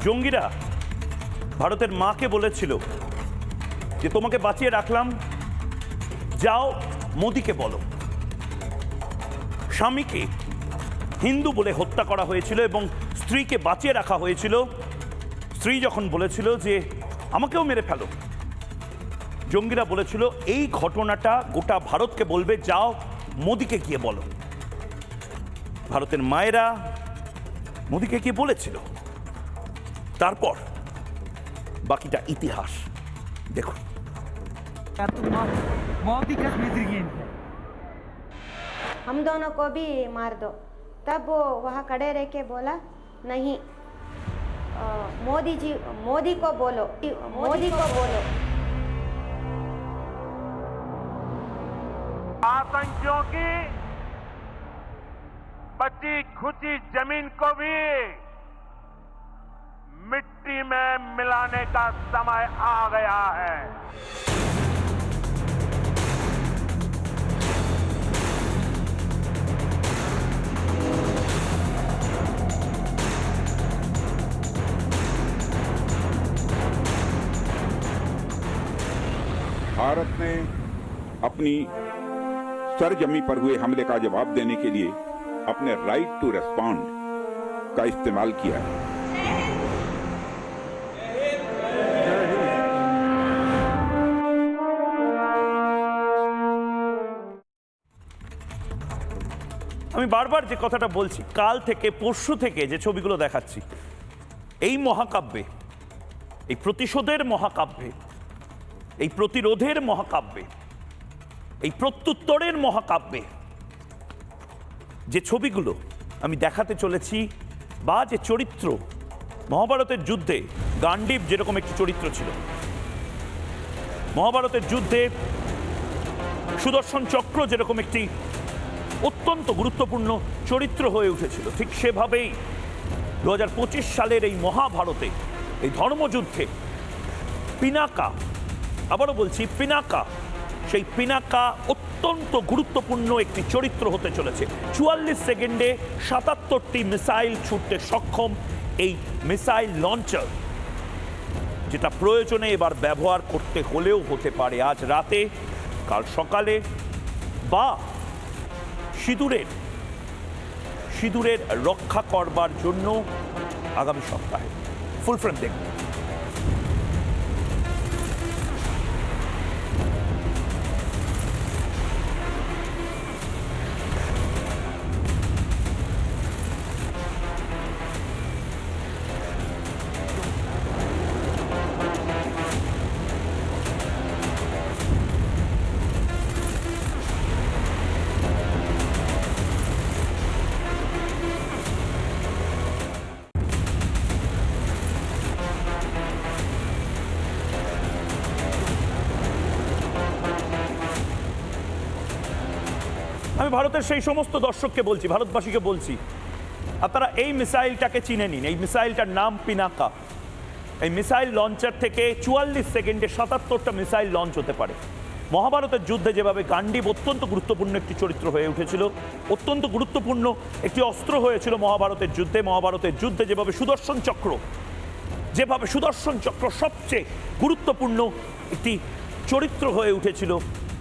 জঙ্গিরা ভারতের মাকে বলেছিল যে তোমাকে বাঁচিয়ে রাখলাম, যাও মোদিকে বলো। স্বামীকে হিন্দু বলে হত্যা করা হয়েছিল এবং স্ত্রীকে বাঁচিয়ে রাখা হয়েছিল। স্ত্রী যখন বলেছিল যে আমাকেও মেরে ফেলো, জঙ্গিরা বলেছিল এই ঘটনাটা গোটা ভারতকে বলবে, যাও মোদিকে গিয়ে বলো। ভারতের মায়েরা মোদিকে গিয়ে বলেছিল, তারপর বাকিটা ইতিহাস দেখুন। हम दोनों को भी मार दो। तब वो वहाँ खड़े रह के बोला, नहीं, मोदी को बोलो, मोदी को बोलो। आतंकियों की बची खुची जमीन को भी मिट्टी में मिलाने का समय आ गया है। भारत ने अपनी सरजमी पर हुए हमले का जवाब देने के लिए अपने राइट टू रेस्पॉन्ड का इस्तेमाल किया है। আমি বারবার যে কথাটা বলছি, কাল থেকে পরশু থেকে যে ছবিগুলো দেখাচ্ছি, এই মহাকাব্যে, এই প্রতিশোধের মহাকাব্যে, এই প্রতিরোধের মহাকাব্যে, এই প্রত্যুত্তরের মহাকাব্যে যে ছবিগুলো আমি দেখাতে চলেছি, বা যে চরিত্র, মহাভারতের যুদ্ধে গান্ডীব যেরকম একটি চরিত্র ছিল, মহাভারতের যুদ্ধে সুদর্শন চক্র যেরকম একটি অত্যন্ত গুরুত্বপূর্ণ চরিত্র হয়ে উঠেছিল, ঠিক সেভাবেই 2025 সালের এই মহাভারতে, এই ধর্মযুদ্ধে পিনাকা, আবারও বলছি পিনাকা, সেই পিনাকা অত্যন্ত গুরুত্বপূর্ণ একটি চরিত্র হতে চলেছে। 44 সেকেন্ডে 77টি মিসাইল ছুটতে সক্ষম এই মিসাইল লঞ্চার, যেটা প্রয়োজনে এবার ব্যবহার করতে হলেও হতে পারে আজ রাতে, কাল সকালে, বা সিঁদুরের রক্ষা করবার জন্য আগামী সপ্তাহে। ফুল ফ্রেম দেখব। আমি ভারতের সেই সমস্ত দর্শককে বলছি, ভারতবাসীকে বলছি, আপনারা এই মিসাইলটাকে চিনে নিন। এই মিসাইলটার নাম পিনাকা। এই মিসাইল লঞ্চার থেকে 44 সেকেন্ডে 77টা মিসাইল লঞ্চ হতে পারে। মহাভারতের যুদ্ধে যেভাবে গান্ডীব অত্যন্ত গুরুত্বপূর্ণ একটি চরিত্র হয়ে উঠেছিল, অত্যন্ত গুরুত্বপূর্ণ একটি অস্ত্র হয়েছিল মহাভারতের যুদ্ধে, মহাভারতের যুদ্ধে যেভাবে সুদর্শন চক্র সবচেয়ে গুরুত্বপূর্ণ একটি চরিত্র হয়ে উঠেছিল,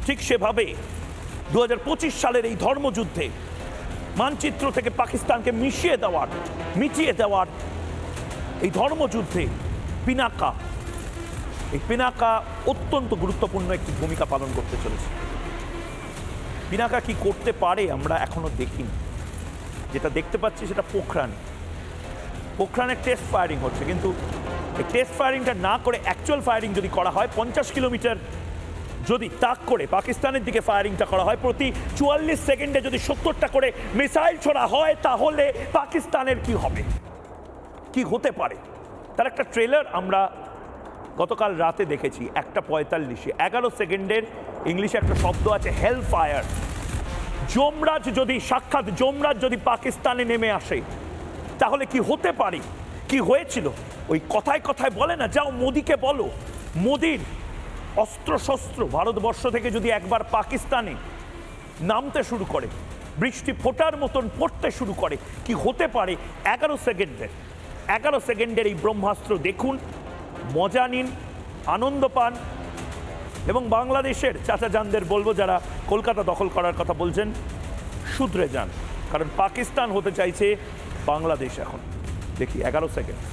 ঠিক সেভাবে 2025 সালের এই ধর্মযুদ্ধে মানচিত্র থেকে পাকিস্তানকে মিটিয়ে দেওয়ার এই ধর্মযুদ্ধে পিনাকা, এই পিনাকা অত্যন্ত গুরুত্বপূর্ণ একটি ভূমিকা পালন করতে চলেছে। পিনাকা কি করতে পারে আমরা এখনো দেখিনি। যেটা দেখতে পাচ্ছি সেটা পোখরানে টেস্ট ফায়ারিং হচ্ছে, কিন্তু এই টেস্ট ফায়ারিংটা না করে অ্যাকচুয়াল ফায়ারিং যদি করা হয়, 50 কিলোমিটার যদি তাক করে পাকিস্তানের দিকে ফায়ারিংটা করা হয়, প্রতি 44 সেকেন্ডে যদি 70টা করে মিসাইল ছোড়া হয়, তাহলে পাকিস্তানের কি হবে, কি হতে পারে, তার একটা ট্রেলার আমরা গতকাল রাতে দেখেছি। 1:45 11 সেকেন্ডের ইংলিশে একটা শব্দ আছে, হেল ফায়ার। যমরাজ যদি পাকিস্তানে নেমে আসে, তাহলে কি হতে পারে, কি হয়েছিল। ওই কথায় কথায় বলে না, যাও মোদিকে বলো। মোদির অস্ত্রশস্ত্র ভারতবর্ষ থেকে যদি একবার পাকিস্তানে নামতে শুরু করে, বৃষ্টি ফোটার মতন পড়তে শুরু করে, কি হতে পারে 11 সেকেন্ডে। 11 সেকেন্ডের এই ব্রহ্মাস্ত্র দেখুন, মজা নিন, আনন্দ পান এবং বাংলাদেশের চাচাজানদের বলবো যারা কলকাতা দখল করার কথা বলছেন, শুধরে যান, কারণ পাকিস্তান হতে চাইছে বাংলাদেশ। এখন দেখি 11 সেকেন্ড।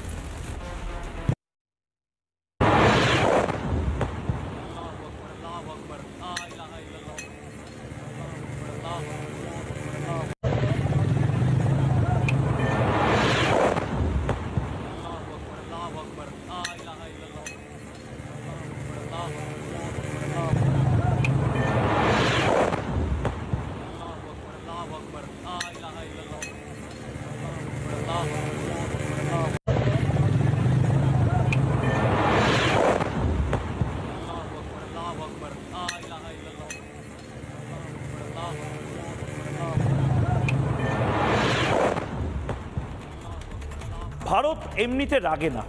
ভারত এমনিতে রাগে না,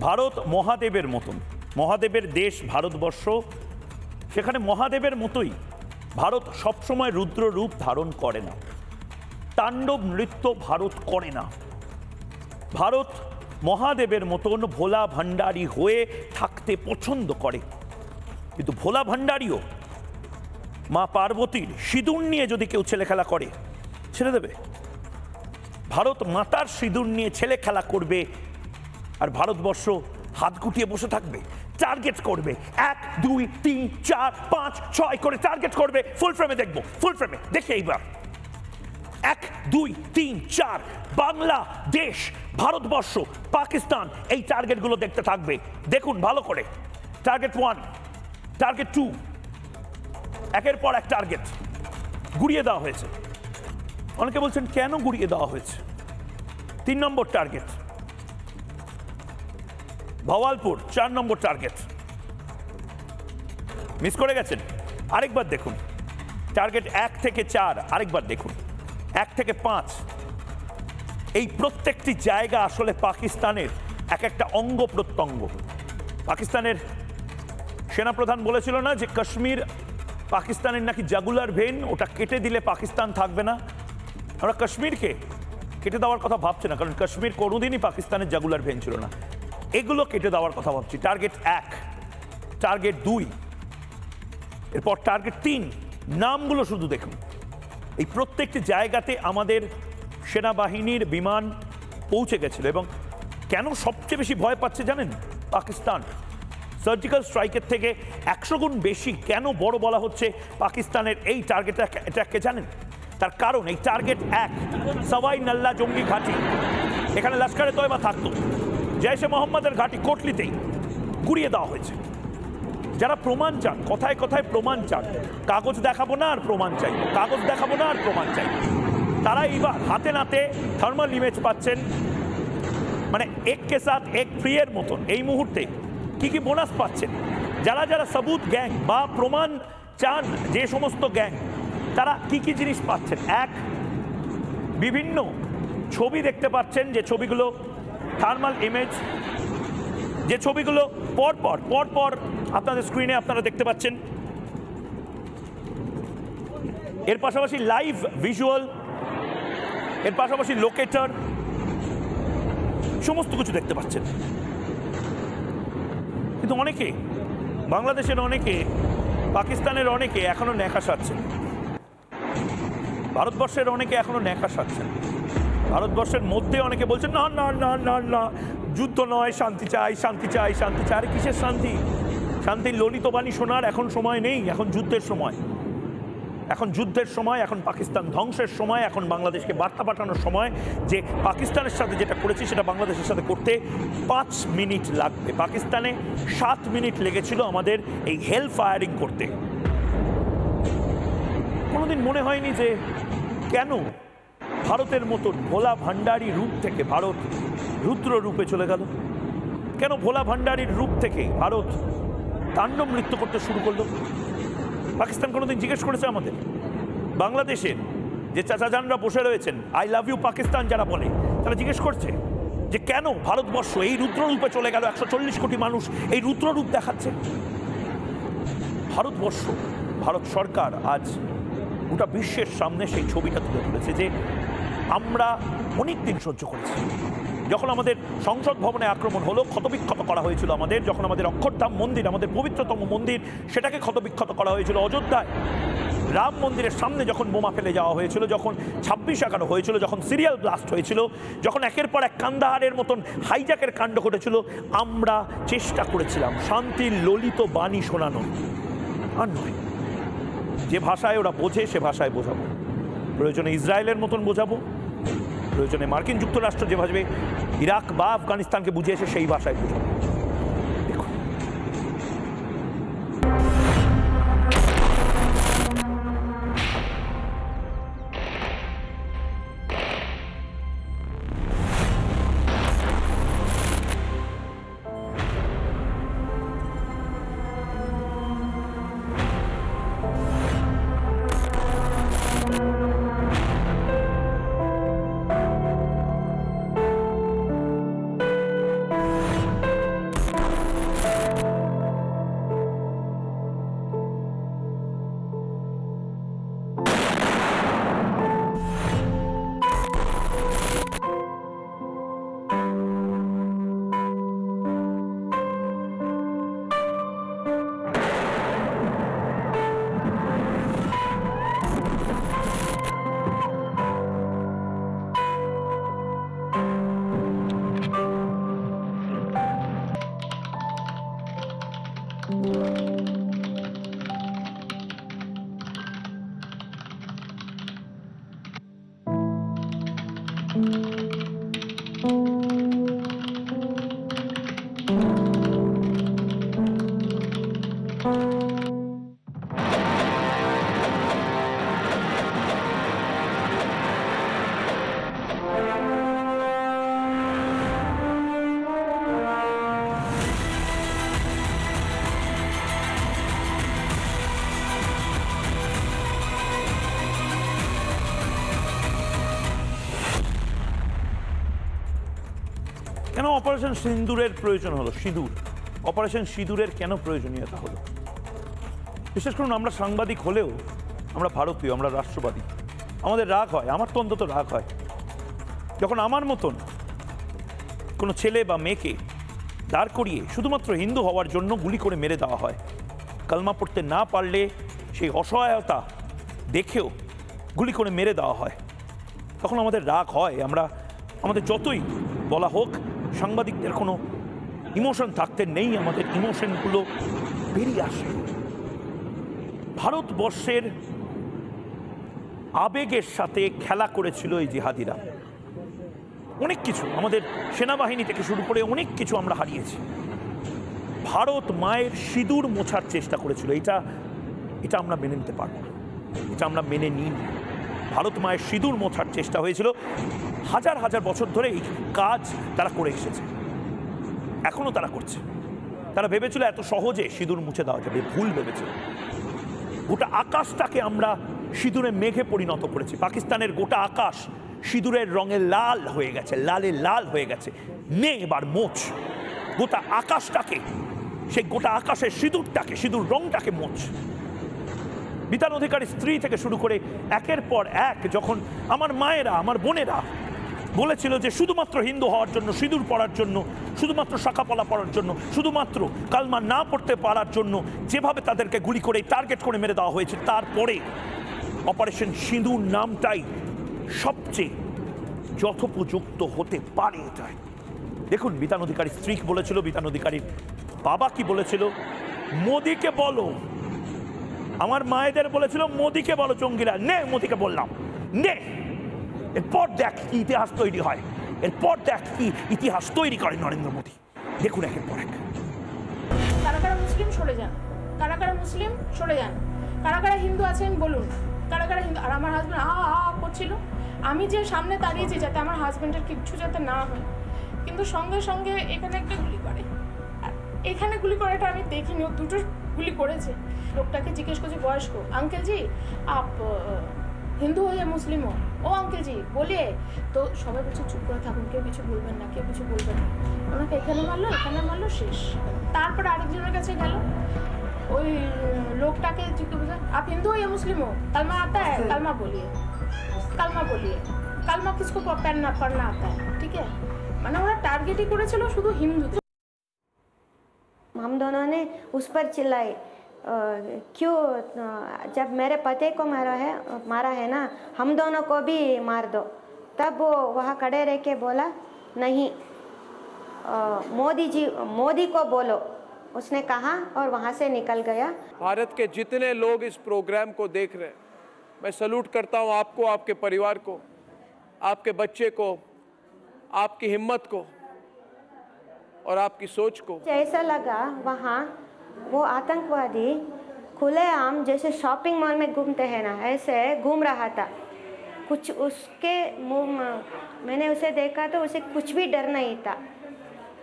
ভারত মহাদেবের মতন, মহাদেবের দেশ ভারতবর্ষ, সেখানে মহাদেবের মতোই ভারত সবসময় রুদ্র রূপ ধারণ করে না, তাণ্ডব নৃত্য ভারত করে না। ভারত মহাদেবের মতন ভোলা ভান্ডারী হয়ে থাকতে পছন্দ করে, কিন্তু ভোলা ভান্ডারীও মা পার্বতীর সিঁদুর নিয়ে যদি কেউ ছেলে খেলা করে ছেড়ে দেবে? ভারত মাতার সিঁদুর নিয়ে ছেলে খেলা করবে আর ভারতবর্ষ হাত গুটিয়ে বসে থাকবে? টার্গেট করবে, 1 2 3 4 5 6 করে টার্গেট করবে। ফুল ফ্রেমে দেখবো, ফুল ফ্রেমে দেখি এইবার 1 2 3 4 বাংলাদেশ, ভারতবর্ষ, পাকিস্তান, এই টার্গেটগুলো দেখতে থাকবে। দেখুন ভালো করে, টার্গেট 1, টার্গেট 2, একের পর এক টার্গেট গুড়িয়ে দেওয়া হয়েছে। অনেকে বলছেন কেন গুড়িয়ে দেওয়া হয়েছে? 3 নম্বর টার্গেট ভওয়ালপুর, 4 নম্বর টার্গেট মিস করে গেছেন। আরেকবার দেখুন, টার্গেট 1 থেকে 4, আরেকবার দেখুন 1 থেকে 5। এই প্রত্যেকটি জায়গা আসলে পাকিস্তানের এক একটা অঙ্গ প্রত্যঙ্গ। পাকিস্তানের সেনাপ্রধান বলেছিল না যে কাশ্মীর পাকিস্তানের নাকি জাগুলার ভেন, ওটা কেটে দিলে পাকিস্তান থাকবে না। আমরা কাশ্মীরকে কেটে দেওয়ার কথা ভাবছি না, কারণ কাশ্মীর কোনোদিনই পাকিস্তানের জাগুলার ভেন ছিল না। এগুলো কেটে দেওয়ার কথা ভাবছি। টার্গেট 1, টার্গেট 2, এরপর টার্গেট 3, নামগুলো শুধু দেখুন। এই প্রত্যেকটি জায়গাতে আমাদের সেনাবাহিনীর বিমান পৌঁছে গেছিল। এবং কেন সবচেয়ে বেশি ভয় পাচ্ছে জানেন পাকিস্তান? সার্জিক্যাল স্ট্রাইকের থেকে 100 গুণ বেশি কেন বড় বলা হচ্ছে পাকিস্তানের এই টার্গেটকে জানেন? তার কারণ এই টার্গেট 1 সওয়াই নাল্লা জঙ্গি ঘাঁটি, এখানে লস্করে তয়বা থাকতো, জৈশে মোহাম্মদের ঘাঁটি কোটলিতেই গুড়িয়ে দেওয়া হয়েছে। যারা প্রমাণ চান, কথায় কথায় প্রমাণ চান, কাগজ দেখাবো না আর প্রমাণ চাই, কাগজ দেখাবো না আর প্রমাণ চাই, তারা এইবার হাতে নাতে থার্মাল ইমেজ পাচ্ছেন, মানে এক কে সাথ এক ফ্রি এর মতন। এই মুহূর্তে কি কি বোনাস পাচ্ছেন? যারা যারা সাবুত গ্যাং বা প্রমাণ চান যে সমস্ত গ্যাং, তারা কি কি জিনিস পাচ্ছেন? 1, বিভিন্ন ছবি দেখতে পাচ্ছেন, যে ছবিগুলো থার্মাল ইমেজ, যে ছবিগুলো পরপর আপনাদের স্ক্রিনে আপনারা দেখতে পাচ্ছেন। এর পাশাপাশি লাইভ ভিজুয়াল, এর পাশাপাশি লোকেটর, সমস্ত কিছু দেখতে পাচ্ছেন। কিন্তু অনেকে, বাংলাদেশের অনেকে, পাকিস্তানের অনেকে এখনো ন্যাকা সাজছেন, ভারতবর্ষের অনেকে এখনো ন্যাকা সাজছেন। ভারতবর্ষের মধ্যে অনেকে বলছেন না না না না না, যুদ্ধ নয়, শান্তি চাই, শান্তি চাই, শান্তি চাই। আরে কিসের শান্তি? শান্তির ললিত বাণী শোনার এখন সময় নেই, এখন যুদ্ধের সময়, এখন যুদ্ধের সময়, এখন পাকিস্তান ধ্বংসের সময়, এখন বাংলাদেশকে বার্তা পাঠানোর সময় যে পাকিস্তানের সাথে যেটা করেছি সেটা বাংলাদেশের সাথে করতে 5 মিনিট লাগবে। পাকিস্তানে 7 মিনিট লেগেছিল আমাদের এই হেল ফায়ারিং করতে। কোনোদিন মনে হয়নি যে কেন ভারতের মতন ভোলা ভান্ডারী রূপ থেকে ভারত রুদ্র রূপে চলে গেল? কেন ভোলা ভান্ডারীর রূপ থেকে ভারত তাণ্ডব নৃত্য করতে শুরু করলো? পাকিস্তান কোনোদিন জিজ্ঞেস করেছে আমাদের? বাংলাদেশের যে চাচাজানরা বসে রয়েছেন, আই লাভ ইউ পাকিস্তান যারা বলে, তারা জিজ্ঞেস করছে যে কেন ভারতবর্ষ এই রুদ্ররূপে চলে গেল? 140 কোটি মানুষ এই রুদ্ররূপ দেখাচ্ছে। ভারতবর্ষ, ভারত সরকার আজ গোটা বিশ্বের সামনে সেই ছবিটা তুলে ধরেছে যে আমরা অনেক দিন সহ্য করেছি, যখন আমাদের সংসদ ভবনে আক্রমণ হলো, ক্ষতবিক্ষত করা হয়েছিল আমাদের, যখন আমাদের অক্ষরধাম মন্দির, আমাদের পবিত্রতম মন্দির, সেটাকে ক্ষতবিক্ষত করা হয়েছিল অযোধ্যায়, রাম মন্দিরের সামনে যখন বোমা ফেলে যাওয়া হয়েছিল, যখন 26/11 হয়েছিল, যখন সিরিয়াল ব্লাস্ট হয়েছিল, যখন একের পর এক কান্দাহারের মতন হাইজ্যাকের কাণ্ড ঘটেছিল, আমরা চেষ্টা করেছিলাম শান্তির ললিত বাণী শোনানো, আর নয় যে ভাষায় ওরা বোঝে সে ভাষায় বোঝাবো। প্রয়োজনে ইসরায়েলের মতন বোঝাবো, প্রয়োজনে মার্কিন যুক্তরাষ্ট্র যেভাবে ইরাক বা আফগানিস্তানকে বুঝিয়েছে সেই ভাষায় বোঝাবো। দেখুন, কেন অপারেশন সিঁদুরের প্রয়োজন হলো? সিঁদুর, অপারেশন সিঁদুরের কেন প্রয়োজনীয়তা হলো? বিশেষ করুন আমরা সাংবাদিক হলেও আমরা ভারতীয়, আমরা রাষ্ট্রবাদী, আমাদের রাগ হয়, আমার তো অন্তত রাগ হয় যখন আমার মতন কোনো ছেলে বা মেয়েকে দাঁড় করিয়ে শুধুমাত্র হিন্দু হওয়ার জন্য গুলি করে মেরে দেওয়া হয়। কালমা পড়তে না পারলে সেই অসহায়তা দেখেও গুলি করে মেরে দেওয়া হয়, তখন আমাদের রাগ হয়। আমাদের যতই বলা হোক সাংবাদিকদের কোনো ইমোশন থাকতে নেই, আমাদের ইমোশনগুলো বেরিয়ে আসে। ভারতবর্ষের আবেগের সাথে খেলা করেছিল এই জিহাদিরা। অনেক কিছু, আমাদের সেনাবাহিনী থেকে শুরু করে অনেক কিছু আমরা হারিয়েছি। ভারত মায়ের সিঁদুর মোছার চেষ্টা করেছিল, এটা আমরা মেনে নিতে পারব না, এটা আমরা মেনে নিই। ভারত মায়ের সিঁদুর মোছার চেষ্টা হয়েছিল, হাজার হাজার বছর ধরে এই কাজ তারা করে এসেছে, এখনো তারা করছে। তারা ভেবেছিল এত সহজে সিঁদুর মুছে দেওয়া যাবে, ভুল ভেবেছিল। গোটা আকাশটাকে আমরা সিঁদুরে মেঘে পরিণত করেছি। পাকিস্তানের গোটা আকাশ সিঁদুরের রঙে লাল হয়ে গেছে, লালে লাল হয়ে গেছে। নে এবার মোচ গোটা আকাশটাকে, সেই গোটা আকাশের সিঁদুরটাকে, সিঁদুর রংটাকে মোচ। বিধান অধিকারী স্ত্রী থেকে শুরু করে একের পর এক যখন আমার মায়েরা, আমার বোনেরা বলেছিল যে শুধুমাত্র হিন্দু হওয়ার জন্য, সিঁদুর পরার জন্য, শুধুমাত্র শাখাপলা পরার জন্য, শুধুমাত্র কালমা না পড়তে পারার জন্য যেভাবে তাদেরকে গুলি করে টার্গেট করে মেরে দেওয়া হয়েছে, তারপরে অপারেশন সিঁদুর নামটাই সবচেয়ে যথোপযুক্ত হতে পারে। এটাই দেখুন, বিধান অধিকারী স্ত্রী বলেছিল, বিধান অধিকারীর বাবা কি বলেছিল, মোদিকে বলো। আমার মায়েদের বলেছিল মোদিকে বলো জঙ্গিরা, নে মোদিকে বললাম, নে। এরপর দেখ কি ইতিহাস তৈরি হয়, এরপর দেখ কি ইতিহাস তৈরি করে নরেন্দ্র মোদী। দেখুন একের পর এক। কারা কারা মুসলিম সরে যান, কারা কারা মুসলিম সরে যান, কারা কারা হিন্দু আছেন বলুন, কারা কারা হিন্দু। আর আমার হাজব্যান্ড করছিল, আমি যে সামনে দাঁড়িয়েছি যাতে আমার হাজব্যান্ডের কিচ্ছু যাতে না হয়, কিন্তু সঙ্গে সঙ্গে এখানে একটা গুলি করে। আর এখানে গুলি করাটা আমি দেখিনি, ও দুটো গুলি করেছে। লোকটাকে জিজ্ঞেস করছে বয়স্ক, আঙ্কেল জি আপ হিন্দু हो या মুসলিম हो? ও আঙ্কেল জি বলিয়ে। তো সবাই বলছে চুপ করে থাকুন, কেউ কিছু বলবেন না, কেউ কিছু বলবেন না। ওনাকে এখানে মারলো, শেষ। তারপরে আরেকজনের কাছে গেল, ওই লোকটাকে জিজ্ঞেস করছে आप हिंदू हो या मुस्लिम हो? कलमा आता है? कलमा बोलिए, कलमा बोलिए। कलमा किसको पढ़ना आता है? ठीक है, মানে ওরা টার্গেটই করেছিল শুধু হিন্দু। हम दोनों ने उस पर चिल्लाए क्यों जब मेरे पति को मारा है ना, हम दोनों को भी मार दो। तब वो वहाँ खड़े रह के बोला नहीं, मोदी को बोलो, उसने कहा और वहाँ से निकल गया। भारत के जितने लोग इस प्रोग्राम को देख रहे हैं, मैं सैल्यूट करता हूँ आपको, आपके परिवार को, आपके बच्चे को, आपकी हिम्मत को और आपकी सोच को। ऐसा लगा वहाँ वो आतंकवादी खुलेआम जैसे शॉपिंग मॉल में घूमते हैं ना, ऐसे घूम रहा था। कुछ उसके मुंह मैंने उसे देखा तो उसे कुछ भी डर नहीं था।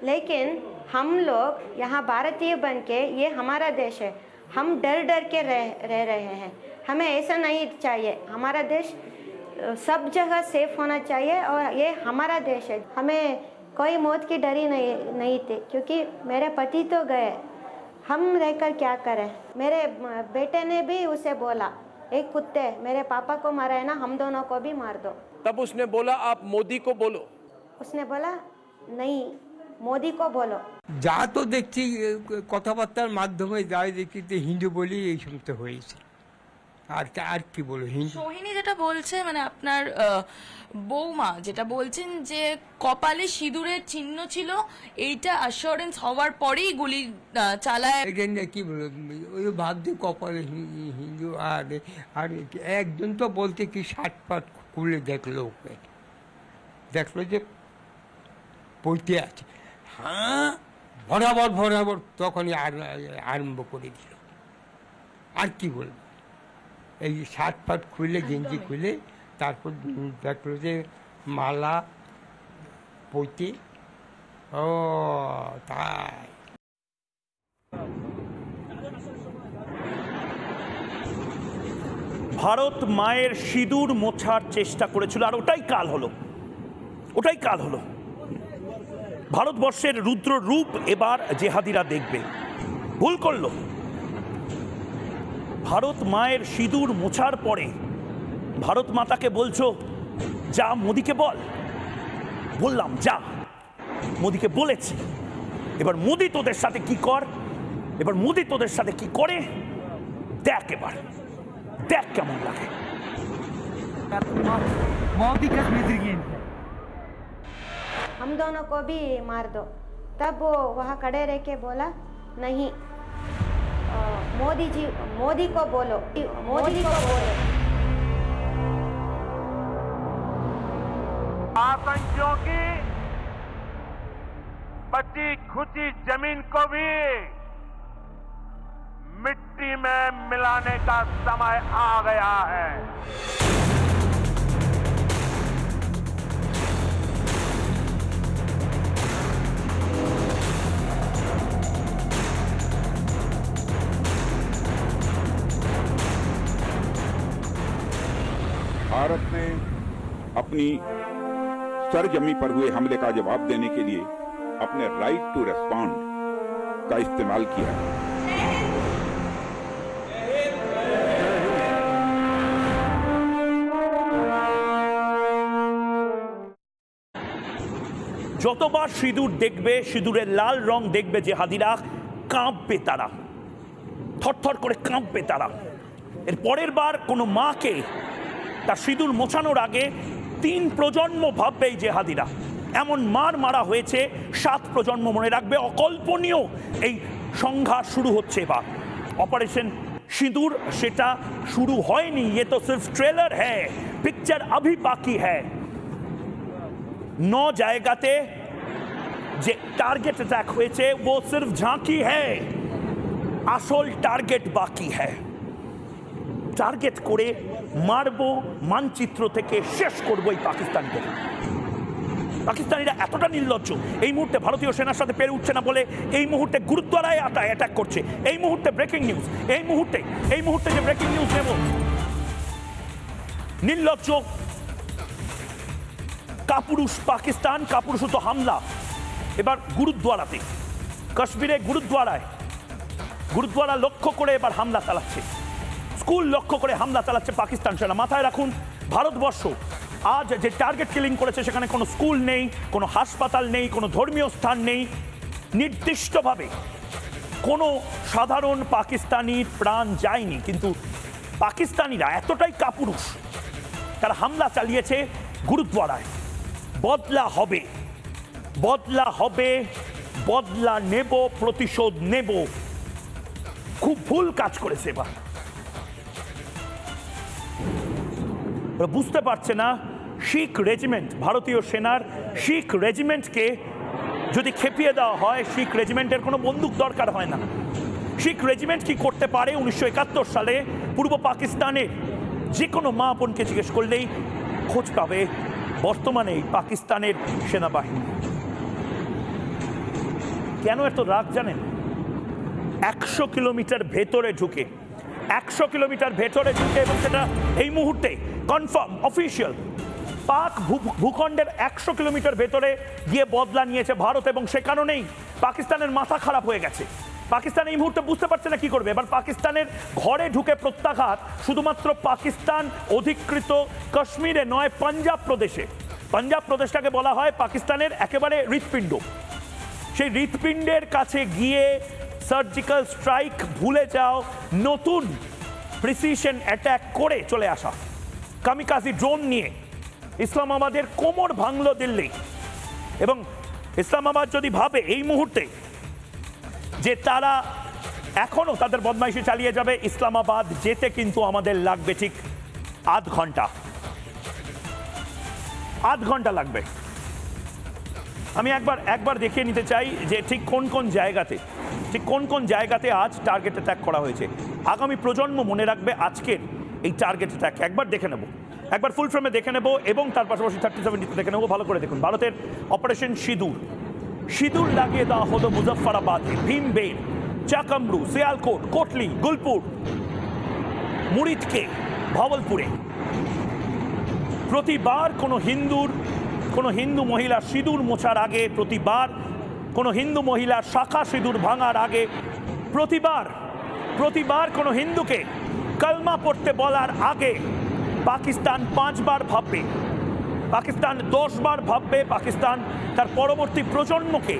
लेकिन हम लोग यहाँ भारतीय बन के, ये हमारा देश है, हम डर डर के रह रहे हैं। हमें ऐसा नहीं चाहिए। हमारा देश सब जगह सेफ होना चाहिए और ये हमारा देश है। हमें कोई मौत की डरी नहीं थी, क्योंकि मेरे पति तो गए, हम रहकर क्या करें। मेरे बेटे ने भी उसे बोला, एक कुत्ते मेरे पापा को मारा है ना, हम दोनों को भी मार दो। तब उसने बोला आप मोदी को बोलो। उसने बोला नहीं, मोदी को बोलो। যা তো দেখছি কথাবার্তার মাধ্যমে যাই দেখি যে হিন্দু বলি এই সমস্ত হয়েছে, আর কি বলবো। হিন্দু সোহিনী যেটা বলছে, মানে আপনার বৌমা যেটা বলছেন যে কপালে সিঁদুরের চিহ্ন ছিল, এইটা অ্যাসিওরেন্স হওয়ার পরেই গুলি চালায়। এটা কি বলবো, ওই ভাবছি কপালে হিন্দু। আর একজন তো বলতে কি শার্ট পাট খুলে দেখলো, ওকে দেখলো যে পড়তে আছে, হ্যাঁ বরাবর তখনই আরম্ভ করে দিল। আর কি বলবো, এই শার্ট ফাট খুলে গেঞ্জি খুলে তারপর দেখলো যে মালা পইতে। ও তাই ভারত মায়ের সিঁদুর মোছার চেষ্টা করেছিল, আর ওটাই কাল হলো। ভারতবর্ষের রুদ্র রূপ এবার জেহাদিরা দেখবে। ভুল করলো। ভারত মায়ের সিঁদুর মোছার পরে ভারত মাতাকে বলছো যা মোদিকে বল। বললাম যা, মোদিকে বলেছি। এবার মোদি তোদের সাথে কি করে দেখ, এবার দেখ কেমন লাগে। हम दोनों को भी मार दो। तब वो वहाँ खड़े रह के बोला नहीं, मोदी को बोलो। आतंकियों की बची खुची जमीन को भी मिट्टी में मिलाने का समय आ गया है। भारत ने अपनी सरजमी पर हुए हमले का जवाब देने के लिए अपने राइट टू रेस्पॉन्ड का इस्तेमाल किया है। যতবার সিঁদুর দেখবে, সিঁদুরের লাল রং দেখবে জেহাদিরা, কাঁপবে তারা, থরথর করে কাঁপবে তারা। এর পরের বার কোনো মাকে তার সিঁদুর মোছানোর আগে 3 প্রজন্ম ভাববে এই জেহাদিরা। এমন মারা হয়েছে 7 প্রজন্ম মনে রাখবে। অকল্পনীয় এই সংঘাত শুরু হচ্ছে এবার। অপারেশন সিঁদুর সেটা শুরু হয়নি, ये तो सिर्फ ट्रेलर है, पिक्चर अभी बाकी है। 9 জায়গাতে যে টার্গেট অ্যাটাক হয়েছে वो सिर्फ झांकी है, আসল টার্গেট বাকি है। টার্গেট করে মারবো, মানচিত্র থেকে শেষ করবো এই পাকিস্তানকে। পাকিস্তানিরা এতটা নির্লজ্জ, এই মুহূর্তে ভারতীয় সেনার সাথে পেরে উঠছে না বলে এই মুহূর্তে গুরুদ্বারায় অ্যাটাক করছে। এই মুহূর্তে ব্রেকিং নিউজ, এই মুহূর্তে যে ব্রেকিং নিউজ নেব, নির্লজ্জ কাপুরুষ পাকিস্তান, কাপুরুষত হামলা এবার গুরুদ্বারাতে, কাশ্মীরে গুরুদ্বারা লক্ষ্য করে এবার হামলা চালাচ্ছে। স্কুল লক্ষ্য করে হামলা চালাচ্ছে পাকিস্তান সেনা। মাথায় রাখুন, ভারতবর্ষ আজ যে টার্গেট কিলিং করেছে সেখানে কোনো স্কুল নেই, কোনো হাসপাতাল নেই, কোনো ধর্মীয় স্থান নেই, নির্দিষ্টভাবে কোনো সাধারণ পাকিস্তানির প্রাণ যায়নি। কিন্তু পাকিস্তানিরা এতটাই কাপুরুষ, তারা হামলা চালিয়েছে গুরুদ্বারায়। বদলা হবে, বদলা হবে, বদলা নেব, প্রতিশোধ নেব। খুব ভুল কাজ করেছে এবার। বুঝতে পারছে না শিখ রেজিমেন্ট, ভারতীয় সেনার শিখ রেজিমেন্টকে যদি খেপিয়ে দেওয়া হয়, শিখ রেজিমেন্টের কোনো বন্দুক দরকার হয় না। শিখ রেজিমেন্ট কি করতে পারে 1971 সালে পূর্ব পাকিস্তানে যে কোনো মা বোনকে জিজ্ঞেস করলেই খোঁজ পাবে বর্তমানে পাকিস্তানের সেনাবাহিনী। কেন এত রাগ জানেন? 100 কিলোমিটার ভেতরে ঢুকে, 100 কিলোমিটার ভেতরে ঢুকে, এবং সেটা এই মুহূর্তে কনফার্ম অফিসিয়াল, পাক ভূখণ্ডের 100 কিলোমিটার ভেতরে গিয়ে বদলা নিয়েছে ভারত। এবং সে কারণেই পাকিস্তানের মাথা খারাপ হয়ে গেছে। পাকিস্তান এই মুহূর্তে বুঝতে পারছে না কি করবে। এবার পাকিস্তানের ঘরে ঢুকে প্রত্যাঘাত শুধুমাত্র পাকিস্তান অধিকৃত কাশ্মীরে নয়, পাঞ্জাব প্রদেশে। পাঞ্জাব প্রদেশটাকে বলা হয় পাকিস্তানের একেবারে হৃৎপিণ্ড। সেই হৃৎপিণ্ডের কাছে গিয়ে সার্জিক্যাল স্ট্রাইক ভুলে যাও, নতুন প্রিসিশন অ্যাটাক করে চলে আসা, কামিকাজি ড্রোন নিয়ে ইসলামাবাদের কোমর ভাঙল দিল্লি। এবং ইসলামাবাদ যদি ভাবে এই মুহূর্তে যে তারা এখনো তাদের বদমাইশি চালিয়ে যাবে, ইসলামাবাদ যেতে কিন্তু আমাদের লাগবে ঠিক আধ ঘন্টা লাগবে। আমি একবার দেখিয়ে নিতে চাই যে ঠিক কোন কোন জায়গাতে আজ টার্গেট অ্যাটাক করা হয়েছে। আগামী প্রজন্ম মনে রাখবে আজকের এই টার্গেট অ্যাটাক। একবার দেখে নেব, একবার ফুল ফ্রেমে দেখে নেব, এবং তার পাশাপাশি 37 দেখে নেব। ভালো করে দেখুন, ভারতের অপারেশন সিঁদুর লাগিয়ে দেওয়া হলো মুজফ্ফরাবাদে, ভীমবের, চাকামরু, সিয়ালকোট, কোটলি, গুলপুর, মুরিদকে, ভাওয়ালপুরে। প্রতিবার কোনো হিন্দু মহিলা সিঁদুর মোছার আগে, প্রতিবার কোনো হিন্দু মহিলার শাখা সিঁদুর ভাঙার আগে, প্রতিবার কোনো হিন্দুকে কলমা পড়তে বলার আগে পাকিস্তান 5 বার ভাববে, পাকিস্তান 10 বার ভাববে। পাকিস্তান তার পরবর্তী প্রজন্মকে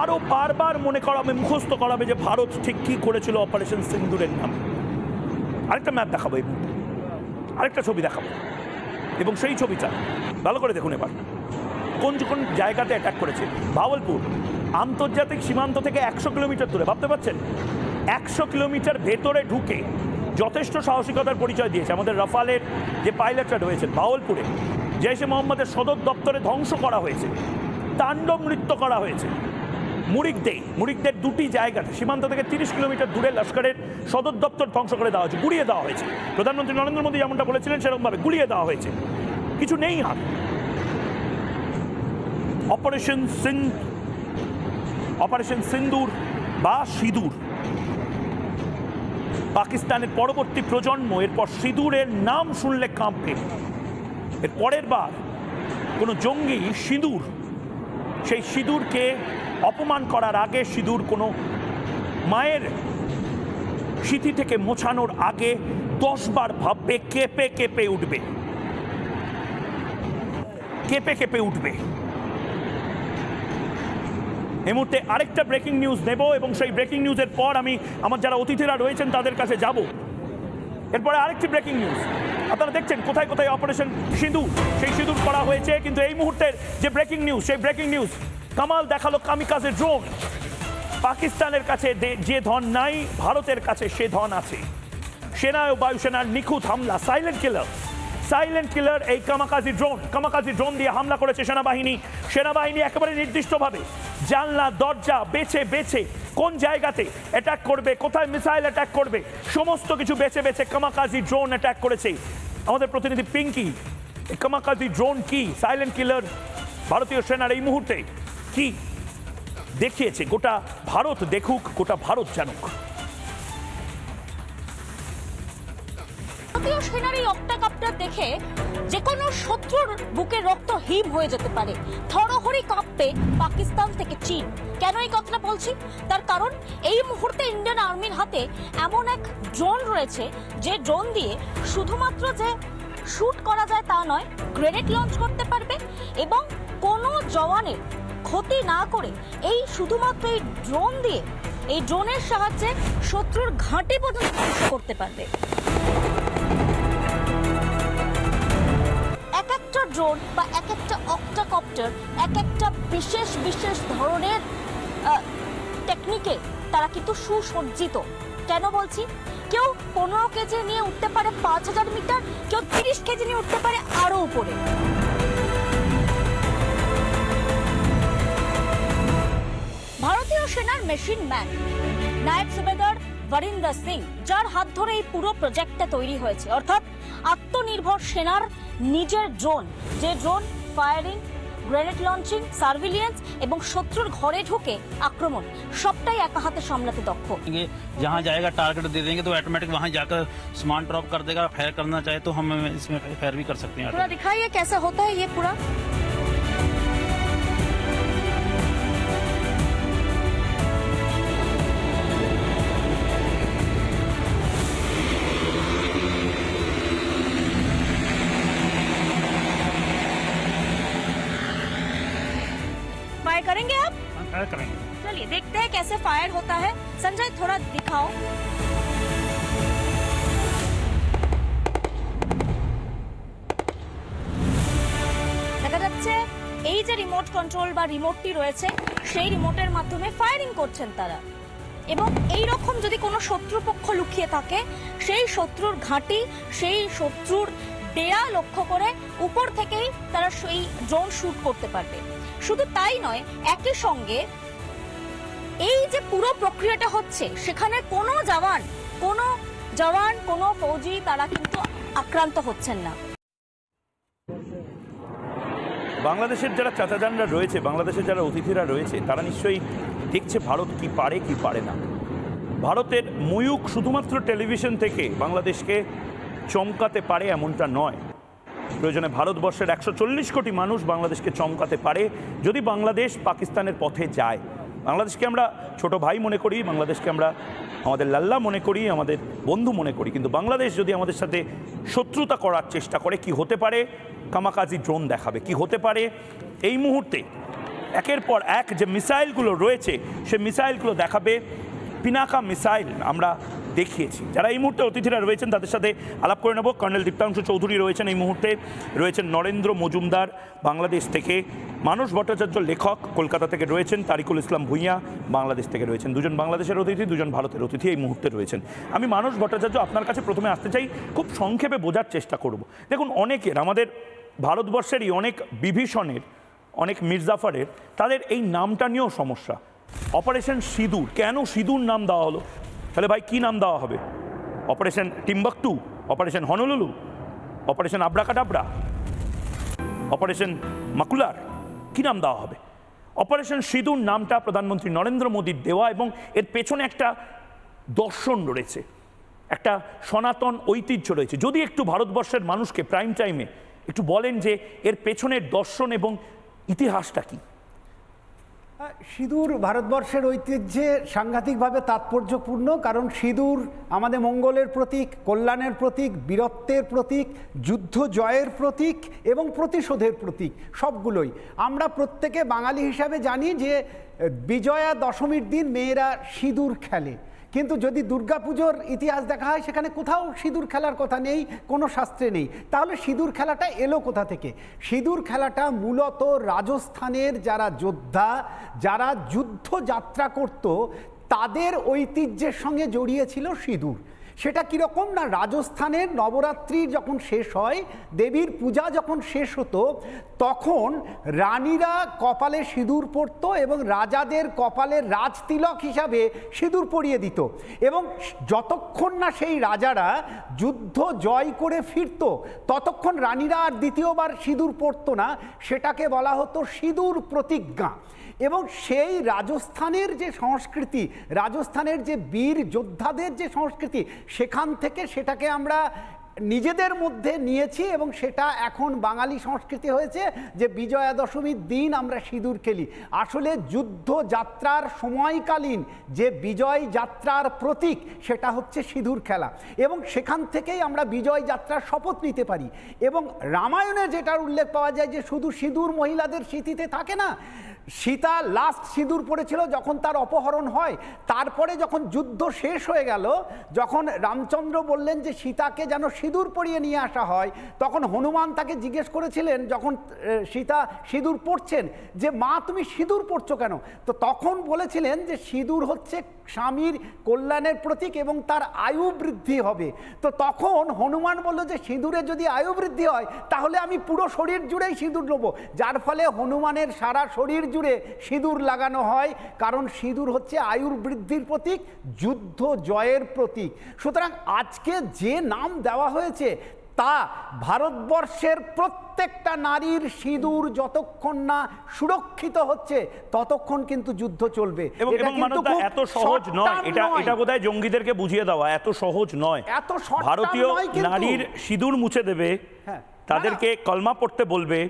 আরও বারবার মনে করাবে, মুখস্থ করাবে যে ভারত ঠিক কী করেছিল অপারেশন সিন্দুরের নামে। আরেকটা ম্যাপ দেখাবো, এই মুহূর্তে আরেকটা ছবি দেখাবো, এবং সেই ছবিটা ভালো করে দেখুন। এবার কোন জায়গাতে অ্যাটাক করেছে। ভাওয়ালপুর আন্তর্জাতিক সীমান্ত থেকে 100 কিলোমিটার দূরে, ভাবতে পারছেন? 100 কিলোমিটার ভেতরে ঢুকে যথেষ্ট সাহসিকতার পরিচয় দিয়েছে আমাদের রাফালের যে পাইলটরা রয়েছেন। ভাওয়ালপুরে জৈশ-এ মোহাম্মদের সদর দপ্তরে ধ্বংস করা হয়েছে, তাণ্ডব নৃত্য করা হয়েছে। মুরিকদের 2টি জায়গাতে সীমান্ত থেকে 30 কিলোমিটার দূরে লস্করের সদর দপ্তর ধ্বংস করে দেওয়া হয়েছে, গুড়িয়ে দেওয়া হয়েছে। প্রধানমন্ত্রী নরেন্দ্র মোদী যেমনটা বলেছিলেন সেরকমভাবে গুলিয়ে দেওয়া হয়েছে, কিছু নেই আর। অপারেশন সিন্দুর বা সিঁদুর, পাকিস্তানের পরবর্তী প্রজন্ম এরপর সিঁদুরের নাম শুনলে কাঁপবে। এর পরের বার কোনো জঙ্গি সেই সিঁদুরকে অপমান করার আগে, সিঁদুর কোনো মায়ের স্মৃতি থেকে মোছানোর আগে 10 বার ভাববে, কেঁপে কেঁপে উঠবে। এই মুহূর্তে আরেকটা ব্রেকিং নিউজ নেব, এবং সেই ব্রেকিং নিউজের পর আমি আমার যারা অতিথিরা রয়েছেন তাদের কাছে যাব। এরপরে আরেকটি ব্রেকিং নিউজ আপনারা দেখছেন, কোথায় কোথায় অপারেশন সিঁদুর, সেই সিঁদুর করা হয়েছে। কিন্তু এই মুহূর্তের যে ব্রেকিং নিউজ, সেই ব্রেকিং নিউজ কামাল দেখালো কামিকাজে ড্রোন। পাকিস্তানের কাছে যে ধন নাই, ভারতের কাছে সে ধন আছে। সেনা ও বায়ুসেনার নিখুঁত হামলা, সাইলেন্ট কিলার এই কামাকাজি ড্রোন দিয়ে হামলা করেছে সেনাবাহিনী একেবারে নির্দিষ্টভাবে জানলা দরজা বেছে কোন জায়গাতে অ্যাটাক করবে, কোথায় মিসাইল অ্যাটাক করবে, সমস্ত কিছু বেছে কামাকাজি ড্রোন অ্যাটাক করেছে। আমাদের প্রতিনিধি পিঙ্কি, কামাকাজি ড্রোন কি, সাইলেন্ট কিলার ভারতীয় সেনার এই মুহূর্তে কি দেখিয়েছে, গোটা ভারত দেখুক, গোটা ভারত জানুক। ভারতীয় সেনার এই অক্টাকাপটা দেখে যে কোনো শত্রুর বুকে রক্ত হিম হয়ে যেতে পারে, থরহরি কাঁপবে পাকিস্তান থেকে চীন। কেন এই কথাটা বলছি? তার কারণ এই মুহূর্তে ইন্ডিয়ান আর্মির হাতে এমন এক ড্রোন রয়েছে যে ড্রোন দিয়ে শুধুমাত্র যে শুট করা যায় তা নয়, গ্রেনেড লঞ্চ করতে পারবে এবং কোনো জওয়ানের ক্ষতি না করে এই শুধুমাত্র এই ড্রোন দিয়ে, এই ড্রোনের সাহায্যে শত্রুর ঘাঁটি পর্যন্ত ধ্বংস করতে পারবে। এক একটা ড্রোন বা এক একটা অক্টাকপ্টার এক একটা বিশেষ বিশেষ ধরনের টেকনিকে তারা কিন্তু সুসজ্জিত। কেন বলছি? কেউ 15 কেজি নিয়ে উঠতে পারে 5000 মিটার, কেউ 30 কেজি নিয়ে উঠতে পারে আরো উপরে। ভারতীয় সেনার মেশিন ম্যান নায়েব সুবেদার বরিন্দর সিং, যার হাত ধরে এই পুরো প্রজেক্টটা তৈরি হয়েছে, অর্থাৎ আত্মনির্ভর সেনার নিজের ড্রোন, যে drone firing, grenade launching, surveillance এবং শত্রুর ঘরে ঢুকে আক্রমণ সবটাই একা হাতে সামলাতে দক্ষ। जहाँ जाएगा टारगेट दे देंगे तो ऑटोमेटिक वहाँ जाकर सामान ड्रॉप कर देगा। फायर करना चाहे तो हम इसमें फायर भी कर सकते हैं। पूरा दिखाइए कैसा होता है ये पूरा। फायर करेंगे आप? फायर करेंगे। चलिए देखते हैं कैसे फायर होता है। संजय थोड़ा दिखाओ। দেখা যাচ্ছে এই যে রিমোট কন্ট্রোল বা রিমোটটি রয়েছে, সেই রিমোটের মাধ্যমে ফায়ারিং করছেন তারা। এবং এই রকম যদি কোনো শত্রুপক্ষ লুকিয়ে থাকে, সেই শত্রুর ঘাঁটি, সেই শত্রুর ডেরা লক্ষ্য করে উপর থেকেই তারা সেই ড্রোন শুট করতে পারবে। শুধু তাই নয়, একই সঙ্গে এই যে পুরো প্রক্রিয়াটা হচ্ছে, সেখানে কোনো জওয়ান কোনো ফৌজি তারা কিন্তু আক্রান্ত হচ্ছেন না। বাংলাদেশের যারা চাচাজানরা রয়েছে, বাংলাদেশের যারা অতিথিরা রয়েছে, তারা নিশ্চয়ই দেখছে ভারত কি পারে কি পারে না। ভারতের ময়ূক শুধুমাত্র টেলিভিশন থেকে বাংলাদেশকে চমকাতে পারে এমনটা নয়। প্রয়োজনে ভারতবর্ষের 140 কোটি মানুষ বাংলাদেশকে চমকাতে পারে যদি বাংলাদেশ পাকিস্তানের পথে যায়। বাংলাদেশকে আমরা ছোট ভাই মনে করি, বাংলাদেশকে আমরা আমাদের লাল্লা মনে করি, আমাদের বন্ধু মনে করি, কিন্তু বাংলাদেশ যদি আমাদের সাথে শত্রুতা করার চেষ্টা করে, কি হতে পারে? কামাকাজি ড্রোন দেখাবে। কি হতে পারে? এই মুহূর্তে একের পর এক যে মিসাইলগুলো রয়েছে, সে মিসাইলগুলো দেখাবে। পিনাকা মিসাইল আমরা দেখিয়েছি। যারা এই মুহূর্তে অতিথিরা রয়েছেন তাদের সাথে আলাপ করে নেব। কর্নেল দীপ্তাংশু চৌধুরী রয়েছেন এই মুহূর্তে, রয়েছেন নরেন্দ্র মজুমদার বাংলাদেশ থেকে, মানস ভট্টাচার্য লেখক কলকাতা থেকে রয়েছেন, তারিকুল ইসলাম ভূঁইয়া বাংলাদেশ থেকে রয়েছেন। দুজন বাংলাদেশের অতিথি, দুজন ভারতের অতিথি এই মুহূর্তে রয়েছেন। আমি মানস ভট্টাচার্য আপনার কাছে প্রথমে আসতে চাই, খুব সংক্ষেপে বোঝার চেষ্টা করব। দেখুন, অনেকের, আমাদের ভারতবর্ষেরই অনেক বিভীষণের, অনেক মির্জাফারের, তাদের এই নামটা নিয়েও সমস্যা। অপারেশন সিঁদুর, কেন সিঁদুর নাম দেওয়া হলো? তাহলে ভাই কি নাম দেওয়া হবে? Operation Timbuktu, operation Honolulu, operation abracadabra, operation মাকুলার, কি নাম দেওয়া হবে? অপারেশন সিঁদুর নামটা প্রধানমন্ত্রী নরেন্দ্র মোদীর দেওয়া, এবং এর পেছনে একটা দর্শন রয়েছে, একটা সনাতন ঐতিহ্য রয়েছে। যদি একটু ভারতবর্ষের মানুষকে প্রাইম টাইমে একটু বলেন যে এর পেছনের দর্শন এবং ইতিহাসটা কি? সিঁদুর ভারতবর্ষের ঐতিহ্যে সাংঘাতিকভাবে তাৎপর্যপূর্ণ, কারণ সিঁদুর আমাদের মঙ্গলের প্রতীক, কল্যাণের প্রতীক, বীরত্বের প্রতীক, যুদ্ধ জয়ের প্রতীক এবং প্রতিশোধের প্রতীক, সবগুলোই। আমরা প্রত্যেকে বাঙালি হিসাবে জানি যে বিজয়া দশমীর দিন মেয়েরা সিঁদুর খেলে, কিন্তু যদি দুর্গাপুজোর ইতিহাস দেখা হয় সেখানে কোথাও সিঁদুর খেলার কথা নেই, কোনো শাস্ত্রে নেই। তাহলে সিঁদুর খেলাটা এলো কোথা থেকে? সিঁদুর খেলাটা মূলত রাজস্থানের যারা যোদ্ধা, যারা যুদ্ধ যাত্রা করত, তাদের ঐতিহ্যের সঙ্গে জড়িয়ে ছিল সিঁদুর। সেটা কীরকম না, রাজস্থানের নবরাত্রি যখন শেষ হয়, দেবীর পূজা যখন শেষ হতো, তখন রানীরা কপালে সিঁদুর পরতো এবং রাজাদের কপালে রাজতিলক হিসাবে সিঁদুর পরিয়ে দিত। এবং যতক্ষণ না সেই রাজারা যুদ্ধ জয় করে ফিরত, ততক্ষণ রানীরা আর দ্বিতীয়বার সিঁদুর পরতো না। সেটাকে বলা হতো সিঁদুর প্রতিজ্ঞা। এবং সেই রাজস্থানের যে সংস্কৃতি, রাজস্থানের যে বীর যোদ্ধাদের যে সংস্কৃতি, সেখান থেকে সেটাকে আমরা নিজেদের মধ্যে নিয়েছি এবং সেটা এখন বাঙালি সংস্কৃতি হয়েছে যে বিজয়া দশমীর দিন আমরা সিঁদুর খেলি। আসলে যুদ্ধযাত্রার সময়কালীন যে বিজয় যাত্রার প্রতীক সেটা হচ্ছে সিঁদুর খেলা, এবং সেখান থেকেই আমরা বিজয় যাত্রার শপথ নিতে পারি। এবং রামায়ণে যেটার উল্লেখ পাওয়া যায় যে শুধু সিঁদুর মহিলাদের স্মৃতিতে থাকে না, সীতা লাস্ট সিঁদুর পড়েছিল যখন তার অপহরণ হয়। তারপরে যখন যুদ্ধ শেষ হয়ে গেল, যখন রামচন্দ্র বললেন যে সীতাকে যেন সিঁদুর পরিয়ে নিয়ে আসা হয়, তখন হনুমান তাকে জিজ্ঞেস করেছিলেন যখন সীতা সিঁদুর পড়ছেন যে মা তুমি সিঁদুর পড়ছো কেন? তো তখন বলেছিলেন যে সিঁদুর হচ্ছে স্বামীর কল্যাণের প্রতীক এবং তার আয়ু বৃদ্ধি হবে। তো তখন হনুমান বলল যে সিঁদুরে যদি আয়ু বৃদ্ধি হয় তাহলে আমি পুরো শরীর জুড়েই সিঁদুর নেবো, যার ফলে হনুমানের সারা শরীর জুড়ে সিঁদুর লাগানো হয়, কারণ সিঁদুর হচ্ছে আয়ুর বৃদ্ধির প্রতীক, যুদ্ধ জয়ের প্রতীক। সুতরাং আজকে যে নাম দেওয়া হয়েছে তা ভারতবর্ষের প্রত্যেকটা নারীর সিঁদুর যতক্ষণ না সুরক্ষিত হচ্ছে ততক্ষণ কিন্তু যুদ্ধ চলবে। এবং এত সহজ নয়, এটা বোধহয় জঙ্গিদেরকে বুঝিয়ে দেওয়া এত সহজ নয়। ভারতীয় নারীর সিঁদুর মুছে দেবে, তাদেরকে কলমা পড়তে বলবে,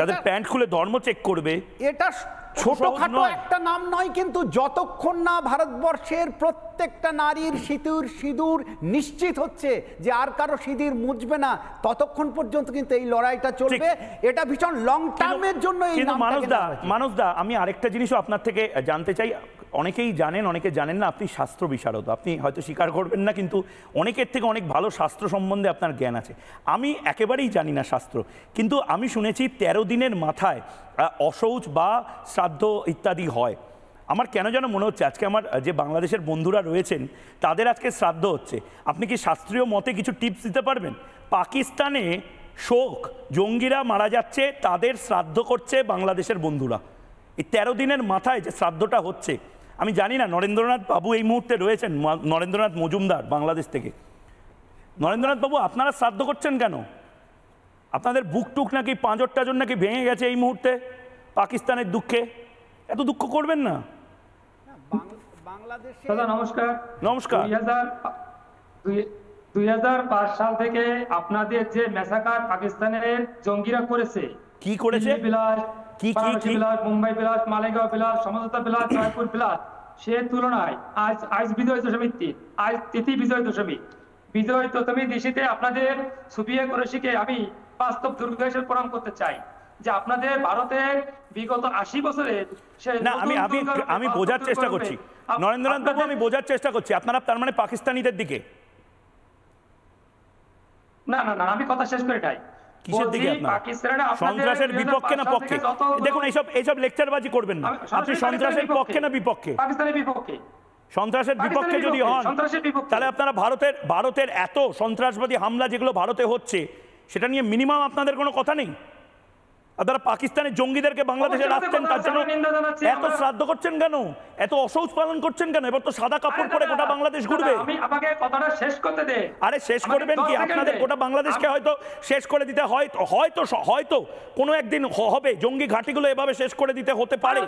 তাদের প্যান্ট খুলে ধর্ম চেক করবে। এটা ছোটখাটো একটা নাম নয়, কিন্তু যতক্ষণ না ভারতবর্ষের প্রত্যেকটা নারীর সিঁদুর নিশ্চিত হচ্ছে যে আর কারো সিঁদুর মুছবে না, ততক্ষণ পর্যন্ত কিন্তু এই লড়াইটা চলবে। এটা ভীষণ লং টার্মের জন্য। মানসদা, আমি আরেকটা জিনিসও আপনার থেকে জানতে চাই। অনেকেই জানেন, অনেকে জানেন না, আপনি শাস্ত্র বিশারদ। আপনি হয়তো স্বীকার করবেন না, কিন্তু অনেকের থেকে অনেক ভালো শাস্ত্র সম্বন্ধে আপনার জ্ঞান আছে। আমি একেবারেই জানি না শাস্ত্র, কিন্তু আমি শুনেছি 13 দিনের মাথায় অশৌচ বা শ্রাদ্ধ ইত্যাদি হয়। আমার কেন যেন মনে হচ্ছে আজকে আমার যে বাংলাদেশের বন্ধুরা রয়েছেন তাদের আজকে শ্রাদ্ধ হচ্ছে। আপনি কি শাস্ত্রীয় মতে কিছু টিপস দিতে পারবেন? পাকিস্তানে শোক, জঙ্গিরা মারা যাচ্ছে, তাদের শ্রাদ্ধ করছে বাংলাদেশের বন্ধুরা। এই 13 দিনের মাথায় যে শ্রাদ্ধটা হচ্ছে, আমি জানি না নরেন্দ্রনাথ বাবু এই মুহূর্তে রয়েছেন, নরেন্দ্রনাথ মজুমদার বাংলাদেশ থেকে। নরেন্দ্রনাথ বাবু, আপনারা শ্রাদ্ধ করছেন কেন? আপনাদের বুক টুক নাকি পাঁজর টাজর নাকি ভেঙে গেছে এই মুহূর্তে পাকিস্তানের দুঃখে? এত দুঃখ করবেন না। দাদা নমস্কার। নমস্কার। 2005 সাল থেকে আপনাদের যে ম্যাসাকার পাকিস্তানের জঙ্গিরা করেছে, কি করেছে? মুম্বাই বিলাস, মালেগাঁও বিলাস, সমঝোতা বিলাস, জয়পুর বিলাস, সে তুলনায় আজ বিজয় দশমী, আজ তিথি বিজয় দশমী। বিজয় দশমী দিশিতে আপনাদের সুফিয়া কুরেশিকে আমি বাস্তব দুর্গা হিসেবে প্রণাম করতে চাই যে আপনাদের ভারতের বিগত 80 বছরের আমি বোঝার চেষ্টা করছি নরেন্দ্রনাথ বাবু, আমি বোঝার চেষ্টা করছি আপনারা তার মানে পাকিস্তানিদের দিকে। না না না, আমি কথা শেষ করে নাই। কিসের দিকে আপনারা? সন্ত্রাসের বিপক্ষে না পক্ষে? দেখুন, এইসব লেকচারবাজি করবেন না। আপনি সন্ত্রাসের পক্ষে না বিপক্ষে? পাকিস্তানের বিপক্ষে। সন্ত্রাসের বিপক্ষে যদি হন তাহলে আপনারা ভারতের এত সন্ত্রাসবাদী হামলা যেগুলো ভারতে হচ্ছে সেটা নিয়ে মিনিমাম আপনাদের কোনো কথা নেই? আপনারা পাকিস্তানের জঙ্গিদেরকে বাংলাদেশে রাখছেন, তার জন্য এত শ্রাদ্ধ করছেন কেন? এত অশৌচ পালন করছেন কেন? এবার তো সাদা কাপড় পরে গোটা বাংলাদেশ ঘুরবে। আমাকে কথাটা শেষ করতে দে। আরে শেষ করবেন কি? আপনাদের গোটা বাংলাদেশকে হয়তো শেষ করে দিতে হয়তো কোনো একদিন হবে, জঙ্গি ঘাঁটিগুলো এভাবে শেষ করে দিতে হতে পারে।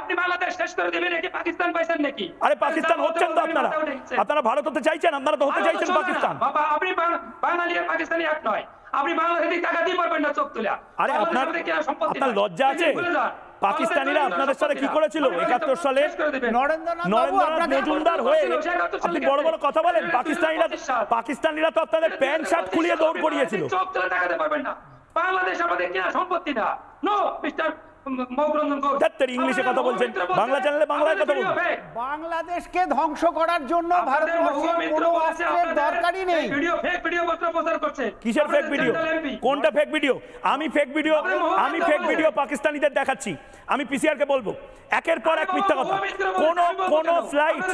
আপনি বাংলাদেশ শেষ করে দেবেন নাকি পাকিস্তান পাইছেন নাকি? আরে পাকিস্তান হচ্ছেন তো আপনারা ভারত হতে চাইছেন, আপনারা তো হতে চাইছেন পাকিস্তান। বাবা, আপনি বাঙালি আর পাকিস্তানি এক নয়। আপনি বাংলাদেশে তাকাতেই পারবেন না চোখ তুলে। আরে আপনার লজ্জা আছে? পাকিস্তানিরা আপনাদের সাথে কি করেছিল 71 সালে? নরেন্দ্রনাথ মজুমদার হয়ে আপনি বড় বড় কথা বলেন। পাকিস্তানিরা তো আপনাদের প্যান্ট শার্ট খুলিয়ে দৌড় করিয়েছিল। চোখ তুলে তাকাতে পারবেন না। বাংলাদেশ আমাদের কিনা সম্পত্তি না। নো মিস্টার ইংলিশে কথা বলছেন, বাংলা চ্যানেলে বাংলায় কথা বলুন। বাংলাদেশকে ধ্বংস করার জন্য ভারতবর্ষের কোনো অস্ত্রের দরকারই নেই। ফেক ভিডিও প্রচার করছে। কিসের ফেক ভিডিও? কোনটা ফেক ভিডিও? আমি ফেক ভিডিও পাকিস্তানিদের দেখাচ্ছি। আমি পিসিআর কে বলবো একের পর এক মিথ্যা কথা। কোন ফ্লাইট,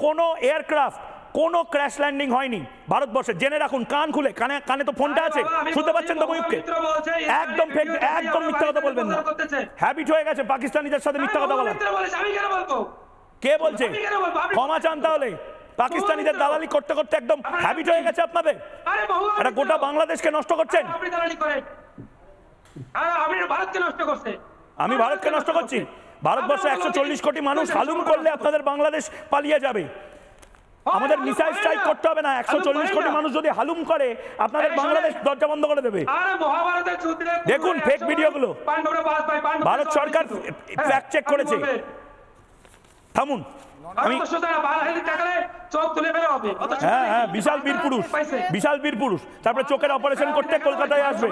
কোন এয়ারক্রাফট, কোনো ক্র্যাশ ল্যান্ডিং হয়নি ভারতবর্ষে। জেনে রাখুন, কান খুলে, কানে তো ফোনটা আছে, শুনতে পাচ্ছেন তো ময়ূরকে? একদম মিথ্যা কথা বলবেন না। হ্যাবিট হয়ে গেছে পাকিস্তানিদের সাথে মিথ্যা কথা বলা। কে বলছে? ক্ষমা চান তাহলে। পাকিস্তানিদের দালালি করতে করতে একদম হ্যাবিট হয়ে গেছে আপনাদের। এটা গোটা বাংলাদেশকে নষ্ট করছেন। আমি ভারতকে নষ্ট করছি? ভারতবর্ষে 140 কোটি মানুষ হালুম করলে আপনাদের বাংলাদেশ পালিয়ে যাবে। আমাদের মিসাইল স্ট্রাইক করতে হবে না, 140 কোটি মানুষ যদি হালুম করে আপনাদের বাংলাদেশ দরজা বন্ধ করে দেবে। দেখুন ফেক ভিডিওগুলো, ভারত সরকার ফ্যাক্ট চেক করেছে। থামুন, আমি হ্যাঁ হ্যাঁ বিশাল বীর পুরুষ, বিশাল বীর পুরুষ, তারপরে চোখের অপারেশন করতে কলকাতায় আসবে,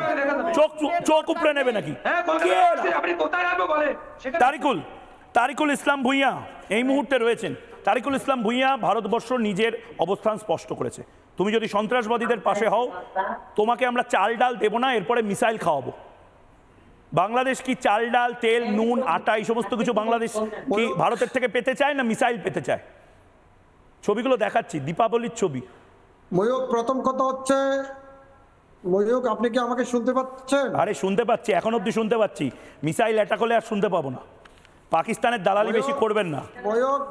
চোখ উপড়ে নেবে নাকি? তারিকুল ইসলাম ভূঁইয়া এই মুহূর্তে রয়েছেন। তারিকুল ইসলাম ভূঁইয়া ভারতবর্ষ নিজের অবস্থান স্পষ্ট করেছে, তুমি যদি সন্ত্রাসবাদীদের পাশে হও তোমাকে আমরা চাল ডাল দেবো না, এরপরে মিসাইল খাওয়াবো। বাংলাদেশ কি চাল ডাল, তেল, নুন, আটা এই সমস্ত কিছু বাংলাদেশ কি ভারতের থেকে পেতে চায় না মিসাইল পেতে চায়? ছবিগুলো দেখাচ্ছি, দীপাবলির ছবি। ময়ূক, প্রথম কথা হচ্ছে ময়ূক, আপনি কি আমাকে শুনতে পাচ্ছেন? আরে শুনতে পাচ্ছি, এখন অব্দি শুনতে পাচ্ছি। মিসাইল অ্যাটাক হলে আর শুনতে পাবো না। পাকিস্তানের দালালি বেশি করবেন না। ময়ূক,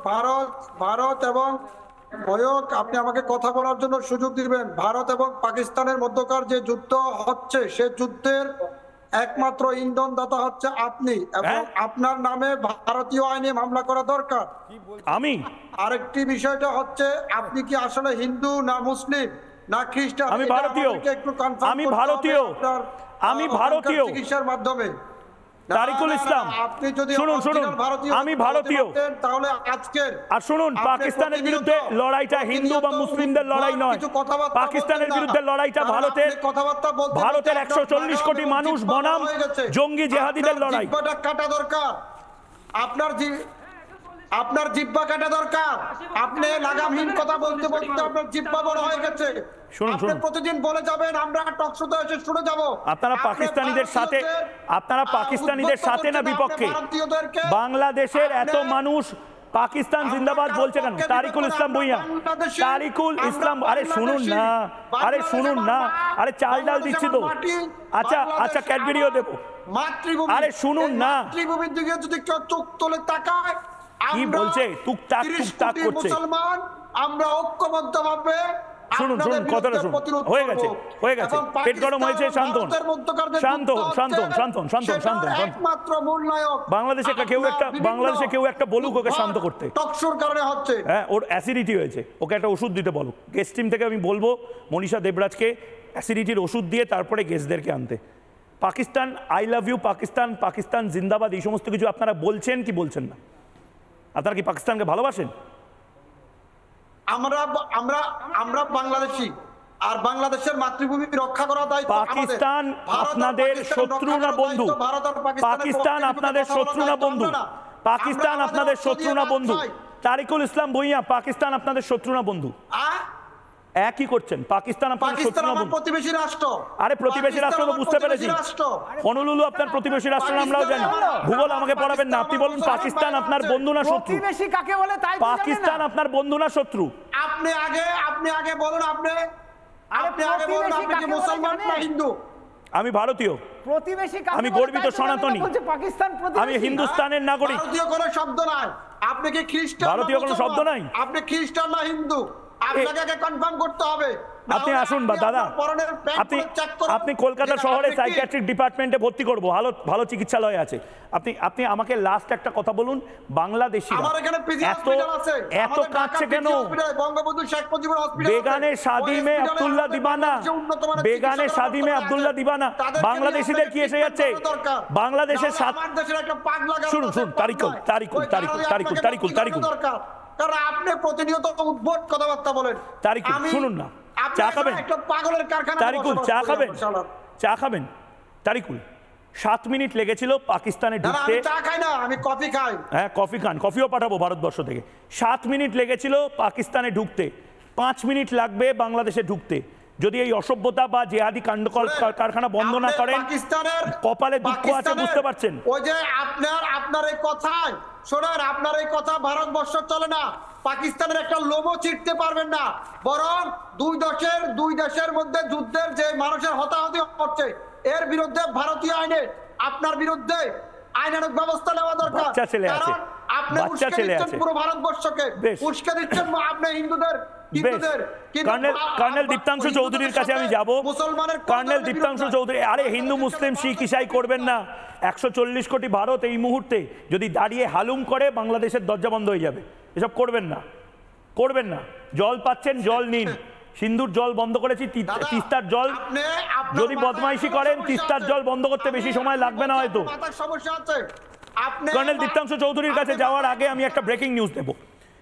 ভারত এবং ময়ূক, আপনি আমাকে কথা বলার জন্য সুযোগ দিবেন। ভারত এবং পাকিস্তানের মধ্যকার যে যুদ্ধ হচ্ছে সে যুদ্ধের একমাত্র ইন্ধনদাতা হচ্ছে আপনি, এবং আপনার নামে ভারতীয় আইনে মামলা করা দরকার। আমি আরেকটি বিষয়টা হচ্ছে আপনি কি আসলে হিন্দু না মুসলিম না খ্রিস্টান? আমি ভারতীয়, আমি ভারতীয়, আমি ভারতীয়। চিকিৎসার মাধ্যমে তারিকুল ইসলাম, আপনি যদি শুনুন শুনুন, আমি ভারতীয়, তাহলে আজকের আর শুনুন পাকিস্তানের বিরুদ্ধে লড়াইটা হিন্দু বা মুসলিমদের লড়াই নয়, পাকিস্তানের বিরুদ্ধে লড়াইটা ভারতের 140 কোটি মানুষ বনাম জঙ্গি জেহাদিদের লড়াই। কাটা দরকার আপনার জিহ্বা কাটা দরকার। আপনি লাগামহীন কথা বলতে বলতে আপনার জিহ্বা বড় হয়ে গেছে। আপনি প্রতিদিন বলে যাবেন, আমরা টক শোতে এসে শুনে যাব। আপনারা পাকিস্তানিদের সাথে না বিপক্ষে? বাংলাদেশের এত মানুষ পাকিস্তান জিন্দাবাদ বলছে কেন? তারিকুল ইসলাম ভূঁইয়া, তারিকুল ইসলাম, আরে শুনুন না, আরে শুনুন না, আরে চাল ডাল দিচ্ছি তো। আচ্ছা আচ্ছা ক্যাডবেরিও দেবো, আরে শুনুন না। মাতৃভূমির দিকে যদি কেউ চোখ তোলে তাকায়, কি বলছে? টুকটাক টুকটাক করছে। মুসলমান আমরা ঐক্যবদ্ধভাবে, শুনুন শুনুন কথাটা শুনুন, হয়ে গেছে হয়ে গেছে, পেট গরম হয়েছে, শান্ত হন শান্ত হন শান্ত হন শান্ত হন শান্ত হন শান্ত হন। একমাত্র মূলনায়ক বাংলাদেশে কেউ একটা বলুক ওকে শান্ত করতে। টকশোর কারণে হচ্ছে, হ্যাঁ ওর অ্যাসিডিটি হয়েছে, ওকে একটা ওষুধ দিতে বলো। গেস্ট টিম থেকে আমি বলবো মনীষা দেবরাজকে অ্যাসিডিটির ওষুধ দিয়ে তারপরে গেস্টদেরকে আনতে। Pakistan I love you, Pakistan, Pakistan জিন্দাবাদ, এই সমস্ত কিছু আপনারা বলছেন কি বলছেন না? আপনারা কি পাকিস্তানকে ভালোবাসেন? আমরা বাংলাদেশী, আর বাংলাদেশের মাতৃভূমি রক্ষা করার দায়িত্ব আমাদের। পাকিস্তান আপনাদের শত্রু না বন্ধু? পাকিস্তান আপনাদের শত্রু না বন্ধু? পাকিস্তান আপনাদের শত্রু না বন্ধু? তারিকুল ইসলাম ভূঁইয়া, পাকিস্তান আপনাদের শত্রু না বন্ধু? একই করছেন। পাকিস্তান আপনাদের শত্রু না বন্ধু? প্রতিবেশী রাষ্ট্র। আরে প্রতিবেশী রাষ্ট্র তো বুঝতে পেরেছি, হনুলুলু আপনার প্রতিবেশী রাষ্ট্র আমরাও জানি। ভূগোল আমাকে পড়াবেন না, আপনি বলুন পাকিস্তান আপনার বন্ধু না শত্রু? প্রতিবেশী কাকে বলে তাই পাকিস্তান আপনার বন্ধু না শত্রু? আপনি আগে বলুন, আপনি আগে বলুন, আপনি কি মুসলমান না হিন্দু? আমি ভারতীয়, প্রতিবেশী কাকে আমি গর্বিত সনাতনী, পাকিস্তান আমি হিন্দুস্তানের নাগরিক। ভারতীয় কোনো শব্দ নাই। আপনি কি খ্রিস্টান? ভারতীয় কোনো শব্দ নাই। আপনি খ্রিস্টান না হিন্দু আপনাকে আগে কনফার্ম করতে হবে। আপনি আসুন বা দাদা, আপনি কলকাতা শহরে সাইকিয়াট্রিক ডিপার্টমেন্টে ভর্তি করবো, ভালো চিকিৎসালয় আছে। আপনি আমাকে লাস্ট একটা কথা বলুন, বাংলাদেশি এত কাঁদছে কেন? বেগানে শাদি মে আব্দুল্লাহ দিবানা, বেগানে শাদি মে আব্দুল্লাহ দিবানা, বাংলাদেশিদের কি এসে যাচ্ছে? বাংলাদেশের শুনুন শুনুন, তারিকুল তারিকুল তারিকুল তারিকুল তারিকুল তারিকুল কারণ আপনি প্রতিনিয়ত উদ্ভট কথাবার্তা বলেন। তারিকুল শুনুন না, চা খাবেন? পাগলের কারখানা। তারিকুল চা খাবেন? চা খাবেন? তারিকুল 7 মিনিট লেগেছিল পাকিস্তানে ঢুকতে। চা খাই না, আমি কফি খাই। হ্যাঁ কফি খান, কফিও পাঠাবো ভারতবর্ষ থেকে। 7 মিনিট লেগেছিল পাকিস্তানে ঢুকতে, 5 মিনিট লাগবে বাংলাদেশে ঢুকতে। যদি এই অসভ্যতা বা জেহাদি কাণ্ড কারখানা বন্ধ না করেন, কপালে দুঃখ আছে, বুঝতে পারছেন? ওই যে আপনার এই কথায় শোনেন, আপনার এই কথা ভারতবর্ষ চলে না। পাকিস্তানের একটা লোমও ছিটতে পারবেন না, বরং দুই দেশের মধ্যে যুদ্ধের যে মানুষের হতাহতি হচ্ছে এর বিরুদ্ধে ভারতীয় আইনে আপনার বিরুদ্ধে আইনানুগ ব্যবস্থা নেওয়া দরকার। কারণ আপনি উস্কে দিচ্ছেন পুরো ভারতবর্ষকে, উস্কে দিচ্ছেন আপনি হিন্দুদের। কর্নেল দীপ্তাংশু চৌধুরীর কাছে আমি যাব। কর্নেল দীপ্তাংশু চৌধুরী, আরে হিন্দু মুসলিম শিখ ইসাই করবেন না। 140 কোটি ভারত এই মুহূর্তে যদি দাঁড়িয়ে হালুম করে বাংলাদেশের দরজা বন্ধ হয়ে যাবে, এসব করবেন না, করবেন না। জল পাচ্ছেন, জল নিন। সিন্ধুর জল বন্ধ করেছি, তিস্তার জল যদি বদমাইশি করেন তিস্তার জল বন্ধ করতে বেশি সময় লাগবে না হয়তো। কর্নেল দীপ্তাংশু চৌধুরীর কাছে যাওয়ার আগে আমি একটা ব্রেকিং নিউজ দেব।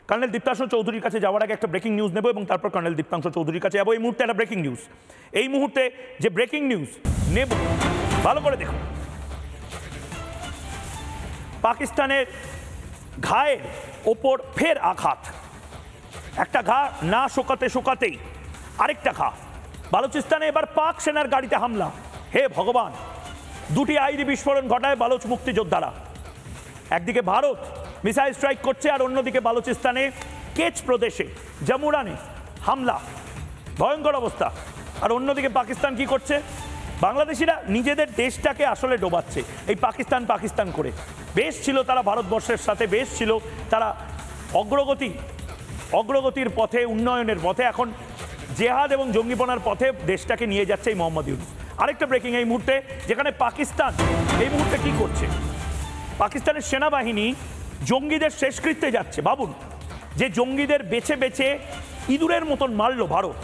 কর্নেল দীপ্তাংশু চৌধুরীর কাছে যাওয়ার আগে একটা ব্রেকিং নিউজ নেব এবং তারপর কর্নেল দীপ্তাংশু চৌধুরীর কাছে যাবো। এই মুহূর্তে একটা ব্রেকিং নিউজ, এই মুহূর্তে যে ব্রেকিং নিউজ নেব ভালো করে দেখুন। পাকিস্তানের ঘায়ের ওপর ফের আঘাত, একটা ঘা না শোকাতেই আরেকটা ঘা। বালুচিস্তানে এবার পাক সেনার গাড়িতে হামলা। হে ভগবান, দুটি আইডি বিস্ফোরণ ঘটায় বালুচ মুক্তিযোদ্ধারা। একদিকে ভারত মিসাইল স্ট্রাইক করছে আর অন্যদিকে বালুচিস্তানে কেচ প্রদেশে জামুরানে হামলা, ভয়ঙ্কর অবস্থা। আর অন্যদিকে পাকিস্তান কি করছে? বাংলাদেশিরা নিজেদের দেশটাকে আসলে ডোবাচ্ছে এই পাকিস্তান করে। বেশ ছিল তারা ভারতবর্ষের সাথে, বেশ ছিল তারা অগ্রগতির পথে, উন্নয়নের পথে। এখন জেহাদ এবং জঙ্গিপনার পথে দেশটাকে নিয়ে যাচ্ছে এই মোহাম্মদ ইউনূস। আরেকটা ব্রেকিং এই মুহূর্তে, যেখানে পাকিস্তান এই মুহূর্তে কি করছে? পাকিস্তানের সেনাবাহিনী জঙ্গিদের শেষকৃত্যে যাচ্ছে। ভাবুন, যে জঙ্গিদের বেছে বেছে ইঁদুরের মতন মারল ভারত,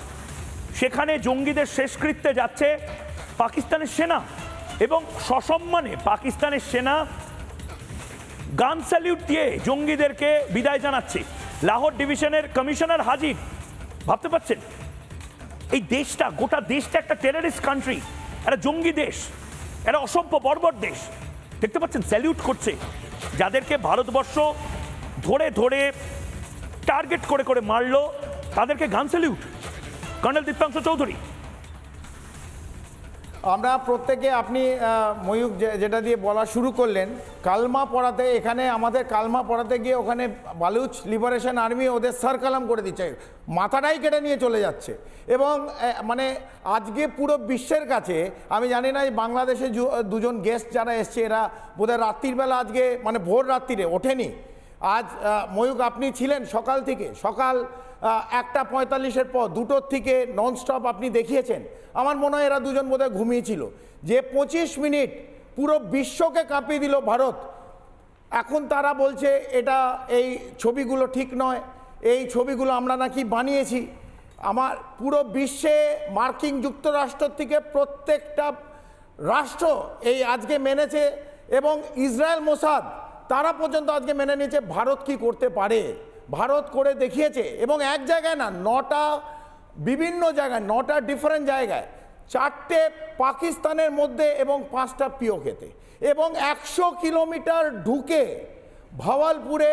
সেখানে জঙ্গিদের শেষকৃত্যে যাচ্ছে পাকিস্তানের সেনা এবং সসম্মানে পাকিস্তানের সেনা গান স্যালিউট দিয়ে জঙ্গিদেরকে বিদায় জানাচ্ছে। লাহোর ডিভিশনের কমিশনার হাজির, ভাবতে পারছেন? এই দেশটা, গোটা দেশটা একটা টেররিস্ট কান্ট্রি, একটা জঙ্গি দেশ, একটা অসভ্য বর্বর দেশ। দেখতে পাচ্ছেন স্যালিউট করছে যাদেরকে ভারতবর্ষ ধরে ধরে টার্গেট করে মারলো, তাদেরকে গান স্যালিউট। কর্নেল দীপ্তাংশু চৌধুরী, আমরা প্রত্যেকে, আপনি ময়ূক যেটা দিয়ে বলা শুরু করলেন, কালমা পড়াতে, এখানে আমাদের কালমা পড়াতে গিয়ে ওখানে বালুচ লিবারেশন আর্মি ওদের সার্কালাম করে দিচ্ছে, মাথাটাই কেটে নিয়ে চলে যাচ্ছে। এবং মানে আজকে পুরো বিশ্বের কাছে, আমি জানি না এই বাংলাদেশে দুজন গেস্ট যারা এসছে এরা বোধহয় রাত্রির বেলা আজকে মানে ভোর রাত্রিরে ওঠেনি। আজ ময়ূক আপনি ছিলেন সকাল থেকে, সকাল 1:45-এর পর 2টোর থেকে ননস্টপ আপনি দেখিয়েছেন। আমার মনে হয় এরা দুজন বোধহয় ঘুমিয়েছিল। যে 25 মিনিট পুরো বিশ্বকে কাঁপিয়ে দিল ভারত, এখন তারা বলছে এটা এই ছবিগুলো ঠিক নয়, এই ছবিগুলো আমরা নাকি বানিয়েছি। আমার পুরো বিশ্বে মার্কিন যুক্তরাষ্ট্র থেকে প্রত্যেকটা রাষ্ট্র এই আজকে মেনেছে এবং ইসরায়েল মোসাদ তারা পর্যন্ত আজকে মেনে নিয়েছে ভারত কি করতে পারে। ভারত করে দেখিয়েছে এবং এক জায়গায় না, 9টা বিভিন্ন জায়গায়, 9টা ডিফারেন্ট জায়গায়, 4টে পাকিস্তানের মধ্যে এবং 5টা পিওকেতে, এবং 100 কিলোমিটার ঢুকে ভাওয়ালপুরে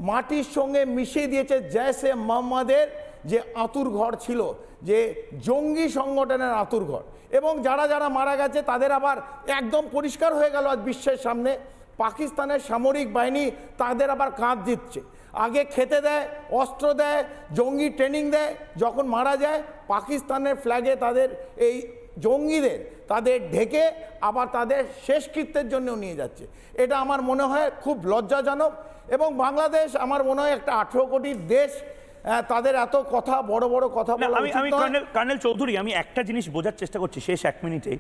মাটির সঙ্গে মিশিয়ে দিয়েছে জৈশে মোহাম্মদের যে আঁতুরঘর ছিল, যে জঙ্গি সংগঠনের আঁতুরঘর। এবং যারা যারা মারা গেছে তাদের আবার একদম পরিষ্কার হয়ে গেল আজ বিশ্বের সামনে, পাকিস্তানের সামরিক বাহিনী তাদের আবার কাঁধ দিচ্ছে। আগে খেতে দেয়, অস্ত্র দেয়, জঙ্গি ট্রেনিং দেয়, যখন মারা যায় পাকিস্তানের ফ্ল্যাগে তাদের এই জঙ্গিদের তাদের ঢেকে আবার তাদের শেষকৃত্যের জন্যও নিয়ে যাচ্ছে। এটা আমার মনে হয় খুব লজ্জাজনক। এবং বাংলাদেশ আমার মনে হয় একটা 18 কোটির দেশ, তাদের এত কথা, বড় বড় কথা বলা উচিত নয়। আমি কর্নেল চৌধুরী, আমি একটা জিনিস বোঝার চেষ্টা করছি শেষ 1 মিনিটে,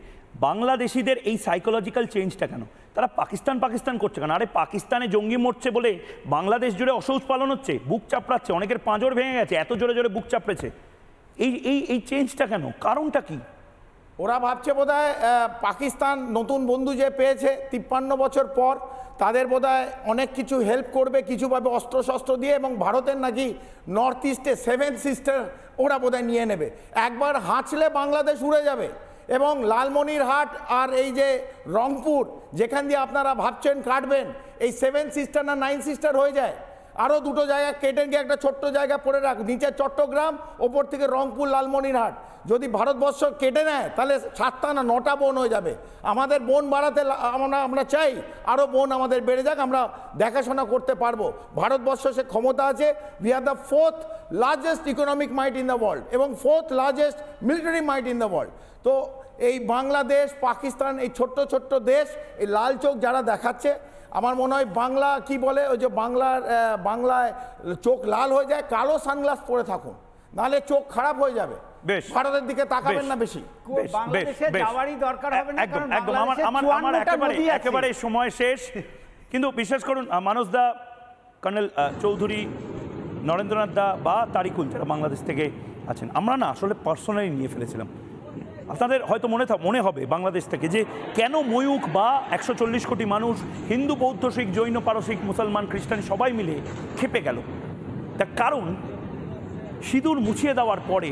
বাংলাদেশিদের এই সাইকোলজিক্যাল চেঞ্জটা কেন? তারা পাকিস্তান করছে কেন? আরে পাকিস্তানে জঙ্গি মরছে বলে বাংলাদেশ জুড়ে অসৌচ পালন হচ্ছে, বুক চাপড়াচ্ছে, অনেকের পাঁজর ভেঙে গেছে, এত জোরে জোরে বুক চাপড়েছে। এই চেঞ্জটা কেন? কারণটা কি? ওরা ভাবছে বোধহয় পাকিস্তান নতুন বন্ধু যে পেয়েছে 53 বছর পর, তাদের বোধহয় অনেক কিছু হেল্প করবে, কিছুভাবে অস্ত্রশস্ত্র দিয়ে, এবং ভারতের নাকি নর্থ ইস্টে 7 সিস্টার ওরা বোধহয় নিয়ে নেবে। একবার হাঁচলে বাংলাদেশ উড়ে যাবে। এবং লালমনিরহাট আর এই যে রংপুর, যেখান দিয়ে আপনারা ভাবছেন কাটবেন, এই 7 সিস্টার না 9 সিস্টার হয়ে যায়। আরও 2টো জায়গা কেটে গিয়ে একটা ছোট্ট জায়গা পড়ে রাখ, নিচে চট্টগ্রাম, ওপর থেকে রংপুর, লালমনিরহাট। যদি ভারতবর্ষ কেটে নেয় তাহলে 7টা না 9টা বোন হয়ে যাবে। আমাদের বোন বাড়াতে আমরা চাই আরও বোন আমাদের বেড়ে যাক, আমরা দেখাশোনা করতে পারবো। ভারতবর্ষ সে ক্ষমতা আছে। We are the 4th largest economic might in the world এবং 4th largest military might in the world. তো এই বাংলাদেশ, পাকিস্তান, এই ছোট্ট ছোট্ট দেশ, এই লাল চোখ যারা দেখাচ্ছে, আমার মনে হয় বাংলা কি বলে, ওই যে বাংলায় চোখ লাল হয়ে যায়, কালো সানগ্লাস পরে থাকুন, নাহলে চোখ খারাপ হয়ে যাবে। ভারতের দিকে তাকাবেন না বেশি। বাংলাদেশে যাওয়ারই দরকার হবে না, কারণ আমার একেবারে সময় শেষ। কিন্তু বিশ্বাস করুন মানসদা, কর্নেল চৌধুরী, নরেন্দ্রনাথ দা বা তারিকুল যারা বাংলাদেশ থেকে আছেন, আমরা না আসলে পার্সোনালি নিয়ে ফেলেছিলাম। আপনাদের হয়তো মনে হবে বাংলাদেশ থেকে যে কেন ময়ূখ বা 140 কোটি মানুষ হিন্দু, বৌদ্ধ, শিখ, জৈন, পারসিক, মুসলমান, খ্রিস্টান সবাই মিলে খেপে গেল। তার কারণ সিঁদুর মুছিয়ে দেওয়ার পরে,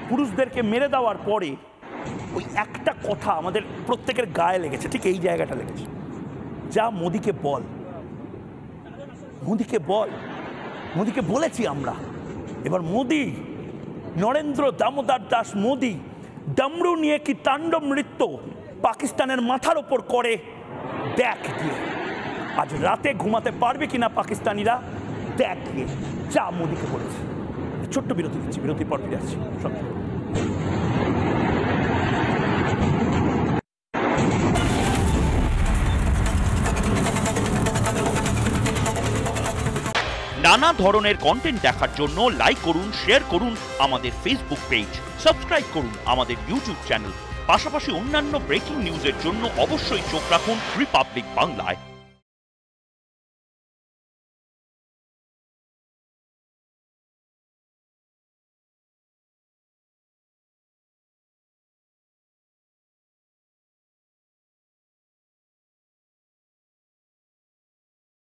পুরুষদেরকে মেরে দেওয়ার পরে ওই একটা কথা আমাদের প্রত্যেকের গায়ে লেগেছে, ঠিক এই জায়গাটা লেগেছে, যা মোদিকে বল, মোদিকে বল। মোদিকে বলেছি আমরা, এবার মোদি, নরেন্দ্র দামোদর দাস মোদি ডামরু নিয়ে কি তাণ্ডব নৃত্য পাকিস্তানের মাথার ওপর করে, দেখ দিয়ে আজ রাতে ঘুমাতে পারবে কিনা পাকিস্তানিরা, দেখ দিয়ে যা মোদিকে বলেছে। ছোট্ট বিরতি দিচ্ছি, বিরতির পর ফিরে আসছি। নানা ধরনের কন্টেন্ট দেখার জন্য লাইক করুন, শেয়ার করুন আমাদের ফেসবুক পেজ, সাবস্ক্রাইব করুন আমাদের ইউটিউব চ্যানেল। পাশাপাশি অন্যান্য ব্রেকিং নিউজের জন্য অবশ্যই চোখ রাখুন রিপাবলিক বাংলায়।